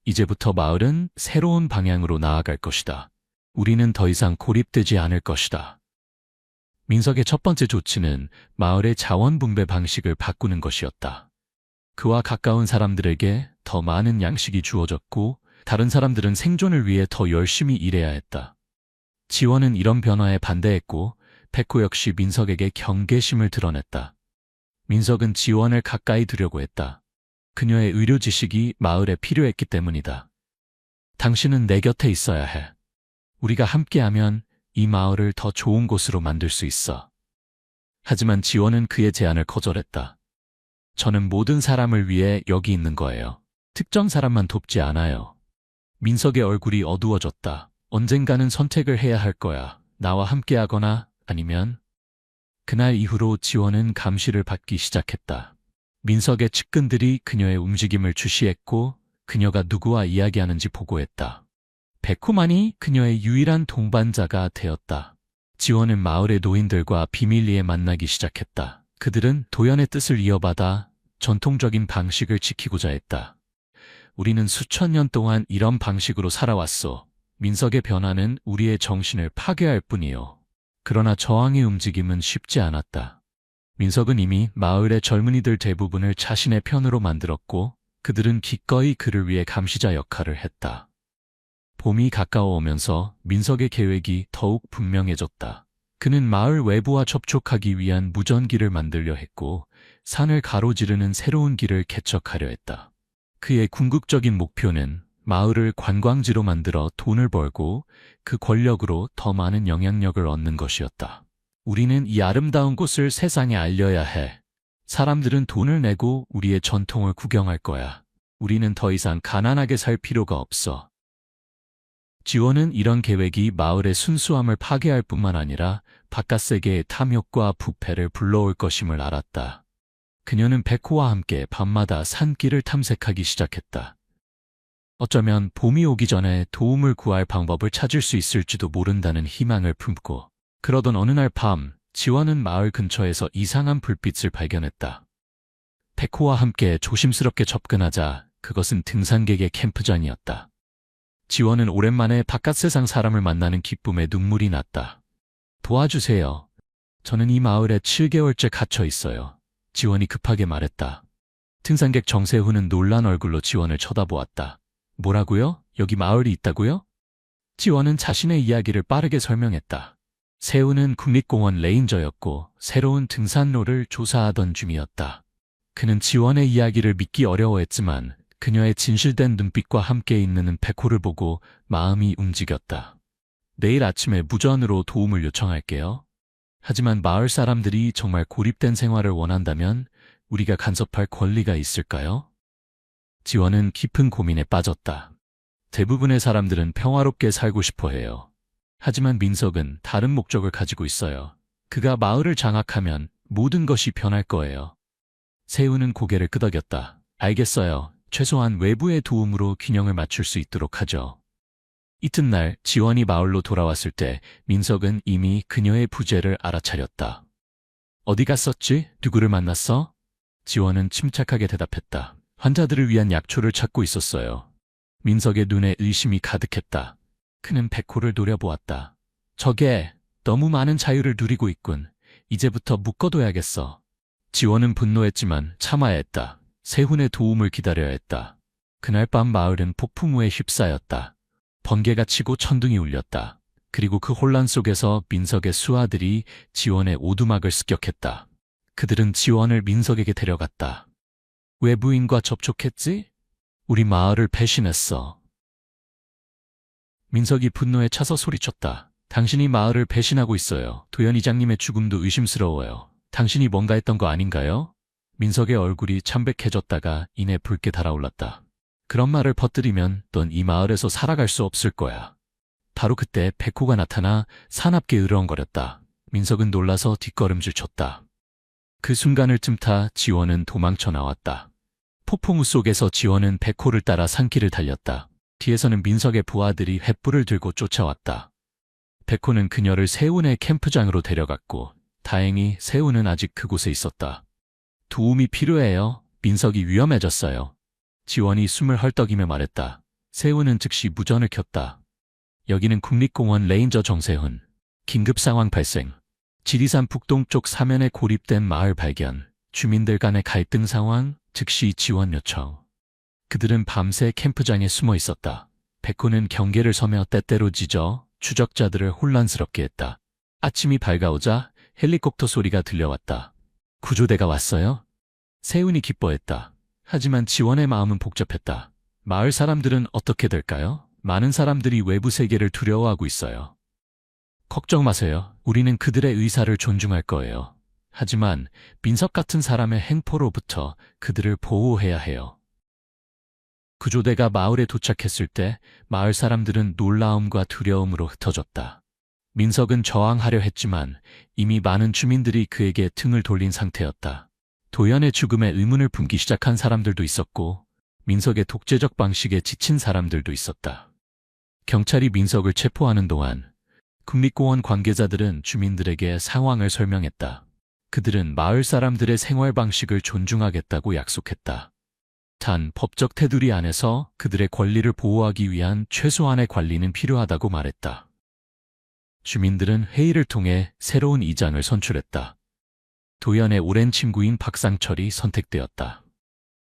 이제부터 마을은 새로운 방향으로 나아갈 것이다. 우리는 더 이상 고립되지 않을 것이다. 민석의 첫 번째 조치는 마을의 자원 분배 방식을 바꾸는 것이었다. 그와 가까운 사람들에게 더 많은 양식이 주어졌고 다른 사람들은 생존을 위해 더 열심히 일해야 했다. 지원은 이런 변화에 반대했고 백호 역시 민석에게 경계심을 드러냈다. 민석은 지원을 가까이 두려고 했다. 그녀의 의료 지식이 마을에 필요했기 때문이다. 당신은 내 곁에 있어야 해. 우리가 함께하면 이 마을을 더 좋은 곳으로 만들 수 있어. 하지만 지원은 그의 제안을 거절했다. 저는 모든 사람을 위해 여기 있는 거예요. 특정 사람만 돕지 않아요. 민석의 얼굴이 어두워졌다. 언젠가는 선택을 해야 할 거야. 나와 함께하거나 아니면. 그날 이후로 지원은 감시를 받기 시작했다. 민석의 측근들이 그녀의 움직임을 주시했고 그녀가 누구와 이야기하는지 보고했다. 백호만이 그녀의 유일한 동반자가 되었다. 지원은 마을의 노인들과 비밀리에 만나기 시작했다. 그들은 도연의 뜻을 이어받아 전통적인 방식을 지키고자 했다. 우리는 수천 년 동안 이런 방식으로 살아왔소. 민석의 변화는 우리의 정신을 파괴할 뿐이요. 그러나 저항의 움직임은 쉽지 않았다. 민석은 이미 마을의 젊은이들 대부분을 자신의 편으로 만들었고 그들은 기꺼이 그를 위해 감시자 역할을 했다. 봄이 가까워오면서 민석의 계획이 더욱 분명해졌다. 그는 마을 외부와 접촉하기 위한 무전기를 만들려 했고 산을 가로지르는 새로운 길을 개척하려 했다. 그의 궁극적인 목표는 마을을 관광지로 만들어 돈을 벌고 그 권력으로 더 많은 영향력을 얻는 것이었다. 우리는 이 아름다운 곳을 세상에 알려야 해. 사람들은 돈을 내고 우리의 전통을 구경할 거야. 우리는 더 이상 가난하게 살 필요가 없어. 지원은 이런 계획이 마을의 순수함을 파괴할 뿐만 아니라 바깥 세계의 탐욕과 부패를 불러올 것임을 알았다. 그녀는 백호와 함께 밤마다 산길을 탐색하기 시작했다. 어쩌면 봄이 오기 전에 도움을 구할 방법을 찾을 수 있을지도 모른다는 희망을 품고 그러던 어느 날 밤 지원은 마을 근처에서 이상한 불빛을 발견했다. 백호와 함께 조심스럽게 접근하자 그것은 등산객의 캠프장이었다. 지원은 오랜만에 바깥 세상 사람을 만나는 기쁨에 눈물이 났다. 도와주세요. 저는 이 마을에 7개월째 갇혀 있어요. 지원이 급하게 말했다. 등산객 정세훈은 놀란 얼굴로 지원을 쳐다보았다. 뭐라고요? 여기 마을이 있다고요? 지원은 자신의 이야기를 빠르게 설명했다. 세훈은 국립공원 레인저였고 새로운 등산로를 조사하던 중이었다. 그는 지원의 이야기를 믿기 어려워했지만 그녀의 진실된 눈빛과 함께 있는 백호를 보고 마음이 움직였다. 내일 아침에 무전으로 도움을 요청할게요. 하지만 마을 사람들이 정말 고립된 생활을 원한다면 우리가 간섭할 권리가 있을까요? 지원은 깊은 고민에 빠졌다. 대부분의 사람들은 평화롭게 살고 싶어 해요. 하지만 민석은 다른 목적을 가지고 있어요. 그가 마을을 장악하면 모든 것이 변할 거예요. 세훈은 고개를 끄덕였다. 알겠어요. 최소한 외부의 도움으로 균형을 맞출 수 있도록 하죠. 이튿날 지원이 마을로 돌아왔을 때 민석은 이미 그녀의 부재를 알아차렸다. 어디 갔었지? 누구를 만났어? 지원은 침착하게 대답했다. 환자들을 위한 약초를 찾고 있었어요. 민석의 눈에 의심이 가득했다. 그는 백호를 노려보았다. 저게 너무 많은 자유를 누리고 있군. 이제부터 묶어둬야겠어. 지원은 분노했지만 참아야 했다. 세훈의 도움을 기다려야 했다. 그날 밤 마을은 폭풍우에 휩싸였다. 번개가 치고 천둥이 울렸다. 그리고 그 혼란 속에서 민석의 수하들이 지원의 오두막을 습격했다. 그들은 지원을 민석에게 데려갔다. 외부인과 접촉했지? 우리 마을을 배신했어. 민석이 분노에 차서 소리쳤다. 당신이 마을을 배신하고 있어요. 도연 이장님의 죽음도 의심스러워요. 당신이 뭔가 했던 거 아닌가요? 민석의 얼굴이 참백해졌다가 이내 붉게 달아올랐다. 그런 말을 퍼뜨리면 넌 이 마을에서 살아갈 수 없을 거야. 바로 그때 백호가 나타나 사납게 으르렁거렸다. 민석은 놀라서 뒷걸음질 쳤다. 그 순간을 틈타 지원은 도망쳐 나왔다. 폭풍우 속에서 지원은 백호를 따라 산길을 달렸다. 뒤에서는 민석의 부하들이 횃불을 들고 쫓아왔다. 백호는 그녀를 세훈의 캠프장으로 데려갔고 다행히 세훈은 아직 그곳에 있었다. 도움이 필요해요. 민석이 위험해졌어요. 지원이 숨을 헐떡이며 말했다. 세훈은 즉시 무전을 켰다. 여기는 국립공원 레인저 정세훈. 긴급 상황 발생. 지리산 북동쪽 사면에 고립된 마을 발견. 주민들 간의 갈등 상황, 즉시 지원 요청. 그들은 밤새 캠프장에 숨어 있었다. 백호는 경계를 서며 때때로 짖어 추적자들을 혼란스럽게 했다. 아침이 밝아오자 헬리콥터 소리가 들려왔다. 구조대가 왔어요? 세훈이 기뻐했다. 하지만 지원의 마음은 복잡했다. 마을 사람들은 어떻게 될까요? 많은 사람들이 외부 세계를 두려워하고 있어요. 걱정 마세요. 우리는 그들의 의사를 존중할 거예요. 하지만 민석 같은 사람의 행포로부터 그들을 보호해야 해요. 구조대가 마을에 도착했을 때 마을 사람들은 놀라움과 두려움으로 흩어졌다. 민석은 저항하려 했지만 이미 많은 주민들이 그에게 등을 돌린 상태였다. 도연의 죽음에 의문을 품기 시작한 사람들도 있었고 민석의 독재적 방식에 지친 사람들도 있었다. 경찰이 민석을 체포하는 동안 국립공원 관계자들은 주민들에게 상황을 설명했다. 그들은 마을 사람들의 생활 방식을 존중하겠다고 약속했다. 단 법적 테두리 안에서 그들의 권리를 보호하기 위한 최소한의 관리는 필요하다고 말했다. 주민들은 회의를 통해 새로운 이장을 선출했다. 도연의 오랜 친구인 박상철이 선택되었다.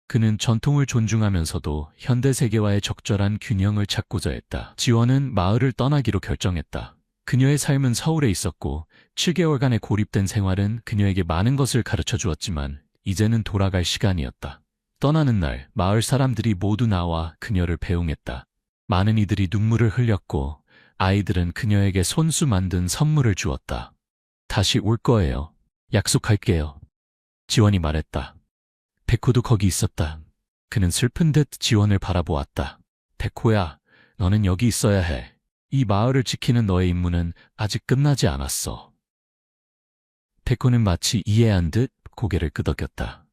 그는 전통을 존중하면서도 현대 세계와의 적절한 균형을 찾고자 했다. 지원은 마을을 떠나기로 결정했다. 그녀의 삶은 서울에 있었고 7개월간의 고립된 생활은 그녀에게 많은 것을 가르쳐 주었지만 이제는 돌아갈 시간이었다. 떠나는 날 마을 사람들이 모두 나와 그녀를 배웅했다. 많은 이들이 눈물을 흘렸고 아이들은 그녀에게 손수 만든 선물을 주었다. 다시 올 거예요. 약속할게요. 지원이 말했다. 백호도 거기 있었다. 그는 슬픈 듯 지원을 바라보았다. 백호야, 너는 여기 있어야 해. 이 마을을 지키는 너의 임무는 아직 끝나지 않았어. 백호는 마치 이해한 듯 고개를 끄덕였다.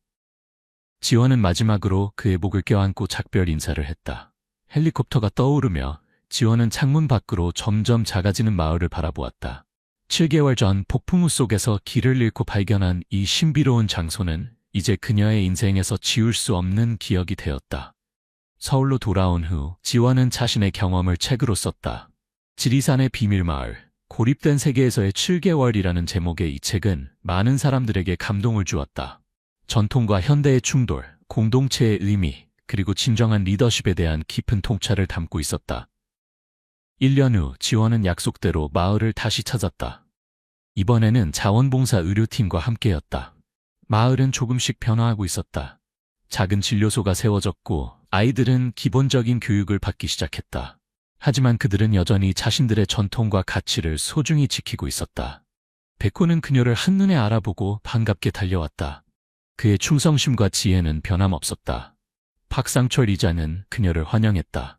지원은 마지막으로 그의 목을 껴안고 작별 인사를 했다. 헬리콥터가 떠오르며 지원은 창문 밖으로 점점 작아지는 마을을 바라보았다. 7개월 전 폭풍우 속에서 길을 잃고 발견한 이 신비로운 장소는 이제 그녀의 인생에서 지울 수 없는 기억이 되었다. 서울로 돌아온 후 지원은 자신의 경험을 책으로 썼다. 지리산의 비밀마을, 고립된 세계에서의 7개월이라는 제목의 이 책은 많은 사람들에게 감동을 주었다. 전통과 현대의 충돌, 공동체의 의미, 그리고 진정한 리더십에 대한 깊은 통찰을 담고 있었다. 1년 후 지원은 약속대로 마을을 다시 찾았다. 이번에는 자원봉사 의료팀과 함께였다. 마을은 조금씩 변화하고 있었다. 작은 진료소가 세워졌고 아이들은 기본적인 교육을 받기 시작했다. 하지만 그들은 여전히 자신들의 전통과 가치를 소중히 지키고 있었다. 백호는 그녀를 한눈에 알아보고 반갑게 달려왔다. 그의 충성심과 지혜는 변함없었다. 박상철 이자는 그녀를 환영했다.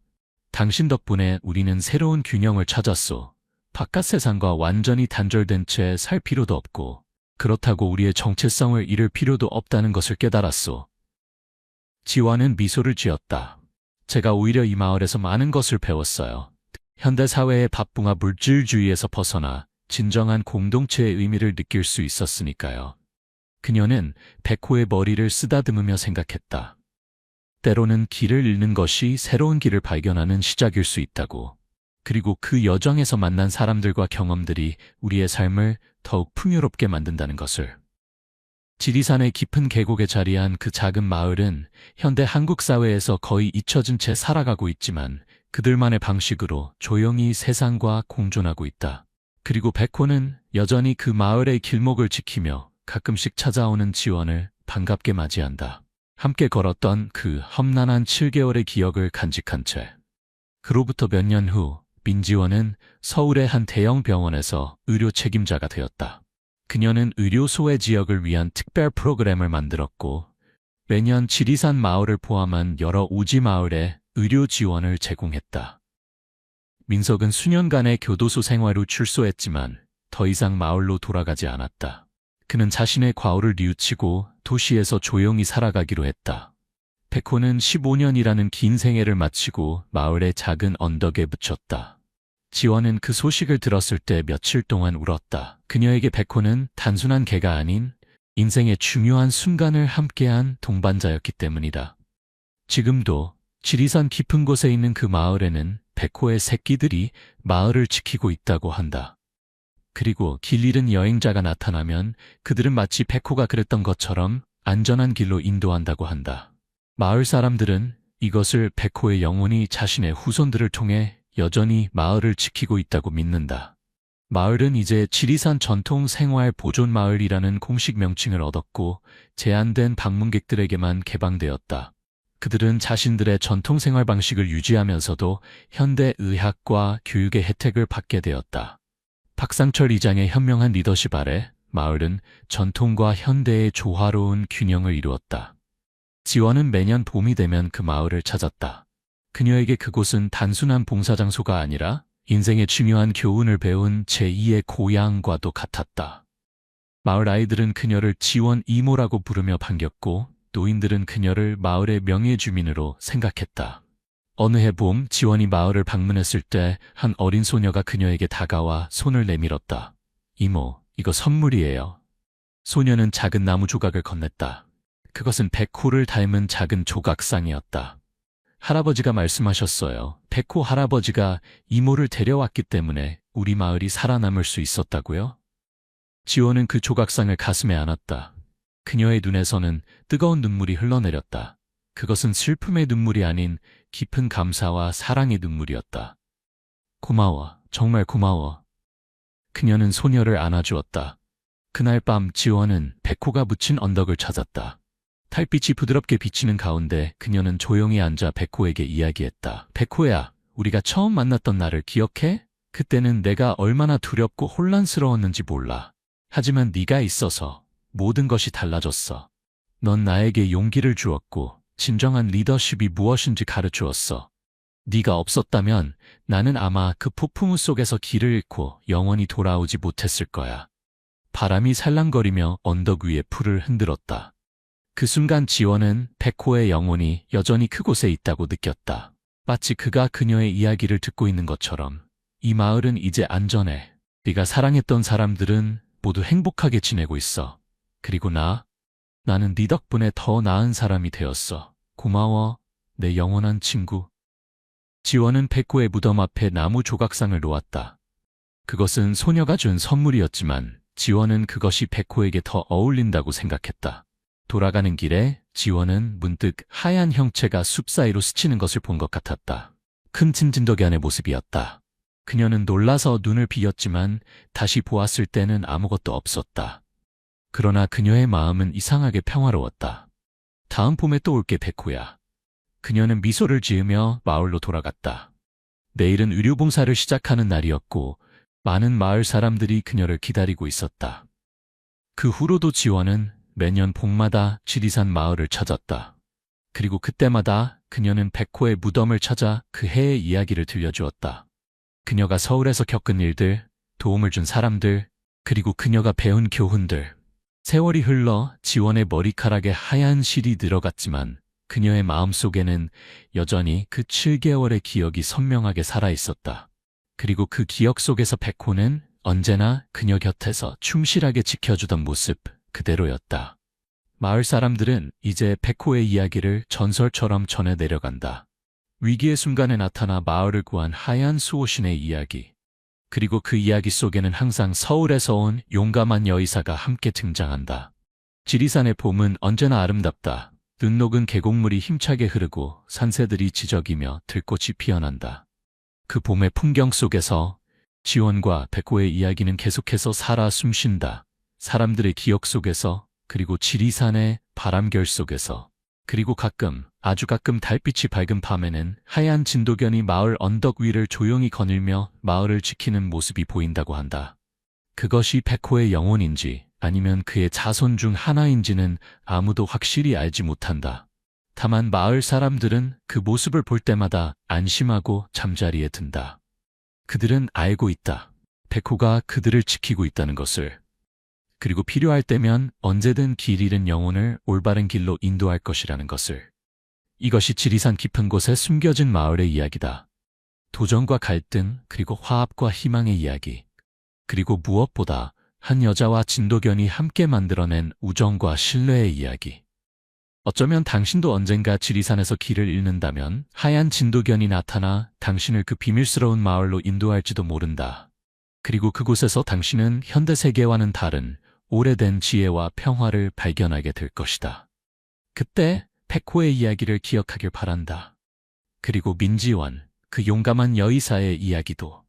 당신 덕분에 우리는 새로운 균형을 찾았소. 바깥 세상과 완전히 단절된 채 살 필요도 없고 그렇다고 우리의 정체성을 잃을 필요도 없다는 것을 깨달았소. 지원은 미소를 지었다. 제가 오히려 이 마을에서 많은 것을 배웠어요. 현대 사회의 바쁨과 물질주의에서 벗어나 진정한 공동체의 의미를 느낄 수 있었으니까요. 그녀는 백호의 머리를 쓰다듬으며 생각했다. 때로는 길을 잃는 것이 새로운 길을 발견하는 시작일 수 있다고. 그리고 그 여정에서 만난 사람들과 경험들이 우리의 삶을 더욱 풍요롭게 만든다는 것을. 지리산의 깊은 계곡에 자리한 그 작은 마을은 현대 한국 사회에서 거의 잊혀진 채 살아가고 있지만 그들만의 방식으로 조용히 세상과 공존하고 있다. 그리고 백호는 여전히 그 마을의 길목을 지키며 가끔씩 찾아오는 지원을 반갑게 맞이한다. 함께 걸었던 그 험난한 7개월의 기억을 간직한 채. 그로부터 몇 년 후 민지원은 서울의 한 대형 병원에서 의료 책임자가 되었다. 그녀는 의료 소외 지역을 위한 특별 프로그램을 만들었고 매년 지리산 마을을 포함한 여러 우지 마을에 의료 지원을 제공했다. 민석은 수년간의 교도소 생활 후 출소했지만 더 이상 마을로 돌아가지 않았다. 그는 자신의 과오를 뉘우치고 도시에서 조용히 살아가기로 했다. 백호는 15년이라는 긴 생애를 마치고 마을의 작은 언덕에 묻혔다. 지원은 그 소식을 들었을 때 며칠 동안 울었다. 그녀에게 백호는 단순한 개가 아닌 인생의 중요한 순간을 함께한 동반자였기 때문이다. 지금도 지리산 깊은 곳에 있는 그 마을에는 백호의 새끼들이 마을을 지키고 있다고 한다. 그리고 길 잃은 여행자가 나타나면 그들은 마치 백호가 그랬던 것처럼 안전한 길로 인도한다고 한다. 마을 사람들은 이것을 백호의 영혼이 자신의 후손들을 통해 여전히 마을을 지키고 있다고 믿는다. 마을은 이제 지리산 전통 생활 보존 마을이라는 공식 명칭을 얻었고 제한된 방문객들에게만 개방되었다. 그들은 자신들의 전통 생활 방식을 유지하면서도 현대 의학과 교육의 혜택을 받게 되었다. 박상철 이장의 현명한 리더십 아래 마을은 전통과 현대의 조화로운 균형을 이루었다. 지원은 매년 봄이 되면 그 마을을 찾았다. 그녀에게 그곳은 단순한 봉사장소가 아니라 인생의 중요한 교훈을 배운 제2의 고향과도 같았다. 마을 아이들은 그녀를 지원 이모라고 부르며 반겼고 노인들은 그녀를 마을의 명예주민으로 생각했다. 어느 해 봄 지원이 마을을 방문했을 때 한 어린 소녀가 그녀에게 다가와 손을 내밀었다. 이모, 이거 선물이에요. 소녀는 작은 나무 조각을 건넸다. 그것은 백호를 닮은 작은 조각상이었다. 할아버지가 말씀하셨어요. 백호 할아버지가 이모를 데려왔기 때문에 우리 마을이 살아남을 수 있었다고요? 지원은 그 조각상을 가슴에 안았다. 그녀의 눈에서는 뜨거운 눈물이 흘러내렸다. 그것은 슬픔의 눈물이 아닌 깊은 감사와 사랑의 눈물이었다. 고마워, 정말 고마워. 그녀는 소녀를 안아주었다. 그날 밤 지원은 백호가 묻힌 언덕을 찾았다. 달빛이 부드럽게 비치는 가운데 그녀는 조용히 앉아 백호에게 이야기했다. 백호야, 우리가 처음 만났던 날을 기억해? 그때는 내가 얼마나 두렵고 혼란스러웠는지 몰라. 하지만 네가 있어서 모든 것이 달라졌어. 넌 나에게 용기를 주었고 진정한 리더십이 무엇인지 가르주었어. 네가 없었다면 나는 아마 그 폭풍우 속에서 길을 잃고 영원히 돌아오지 못했을 거야. 바람이 살랑거리며 언덕 위에 풀을 흔들었다. 그 순간 지원은 백호의 영혼이 여전히 그곳에 있다고 느꼈다. 마치 그가 그녀의 이야기를 듣고 있는 것처럼. 이 마을은 이제 안전해. 네가 사랑했던 사람들은 모두 행복하게 지내고 있어. 그리고 나는 네 덕분에 더 나은 사람이 되었어. 고마워, 내 영원한 친구. 지원은 백호의 무덤 앞에 나무 조각상을 놓았다. 그것은 소녀가 준 선물이었지만 지원은 그것이 백호에게 더 어울린다고 생각했다. 돌아가는 길에 지원은 문득 하얀 형체가 숲 사이로 스치는 것을 본 것 같았다. 큰 진진덕연의 모습이었다. 그녀는 놀라서 눈을 비었지만 다시 보았을 때는 아무것도 없었다. 그러나 그녀의 마음은 이상하게 평화로웠다. 다음 봄에 또 올게 백호야. 그녀는 미소를 지으며 마을로 돌아갔다. 내일은 의료봉사를 시작하는 날이었고 많은 마을 사람들이 그녀를 기다리고 있었다. 그 후로도 지원은 매년 봄마다 지리산 마을을 찾았다. 그리고 그때마다 그녀는 백호의 무덤을 찾아 그 해의 이야기를 들려주었다. 그녀가 서울에서 겪은 일들, 도움을 준 사람들, 그리고 그녀가 배운 교훈들. 세월이 흘러 지원의 머리카락에 하얀 실이 들어갔지만 그녀의 마음속에는 여전히 그 7개월의 기억이 선명하게 살아있었다. 그리고 그 기억 속에서 백호는 언제나 그녀 곁에서 충실하게 지켜주던 모습 그대로였다. 마을 사람들은 이제 백호의 이야기를 전설처럼 전해 내려간다. 위기의 순간에 나타나 마을을 구한 하얀 수호신의 이야기. 그리고 그 이야기 속에는 항상 서울에서 온 용감한 여의사가 함께 등장한다. 지리산의 봄은 언제나 아름답다. 눈 녹은 계곡물이 힘차게 흐르고 산새들이 지저귀며 들꽃이 피어난다. 그 봄의 풍경 속에서 지원과 백호의 이야기는 계속해서 살아 숨쉰다. 사람들의 기억 속에서, 그리고 지리산의 바람결 속에서, 그리고 아주 가끔 달빛이 밝은 밤에는 하얀 진도견이 마을 언덕 위를 조용히 거닐며 마을을 지키는 모습이 보인다고 한다. 그것이 백호의 영혼인지 아니면 그의 자손 중 하나인지는 아무도 확실히 알지 못한다. 다만 마을 사람들은 그 모습을 볼 때마다 안심하고 잠자리에 든다. 그들은 알고 있다. 백호가 그들을 지키고 있다는 것을. 그리고 필요할 때면 언제든 길 잃은 영혼을 올바른 길로 인도할 것이라는 것을. 이것이 지리산 깊은 곳에 숨겨진 마을의 이야기다. 도전과 갈등, 그리고 화합과 희망의 이야기. 그리고 무엇보다 한 여자와 진도견이 함께 만들어낸 우정과 신뢰의 이야기. 어쩌면 당신도 언젠가 지리산에서 길을 잃는다면 하얀 진도견이 나타나 당신을 그 비밀스러운 마을로 인도할지도 모른다. 그리고 그곳에서 당신은 현대 세계와는 다른 오래된 지혜와 평화를 발견하게 될 것이다. 그때 백호의 이야기를 기억하길 바란다. 그리고 민지원, 그 용감한 여의사의 이야기도.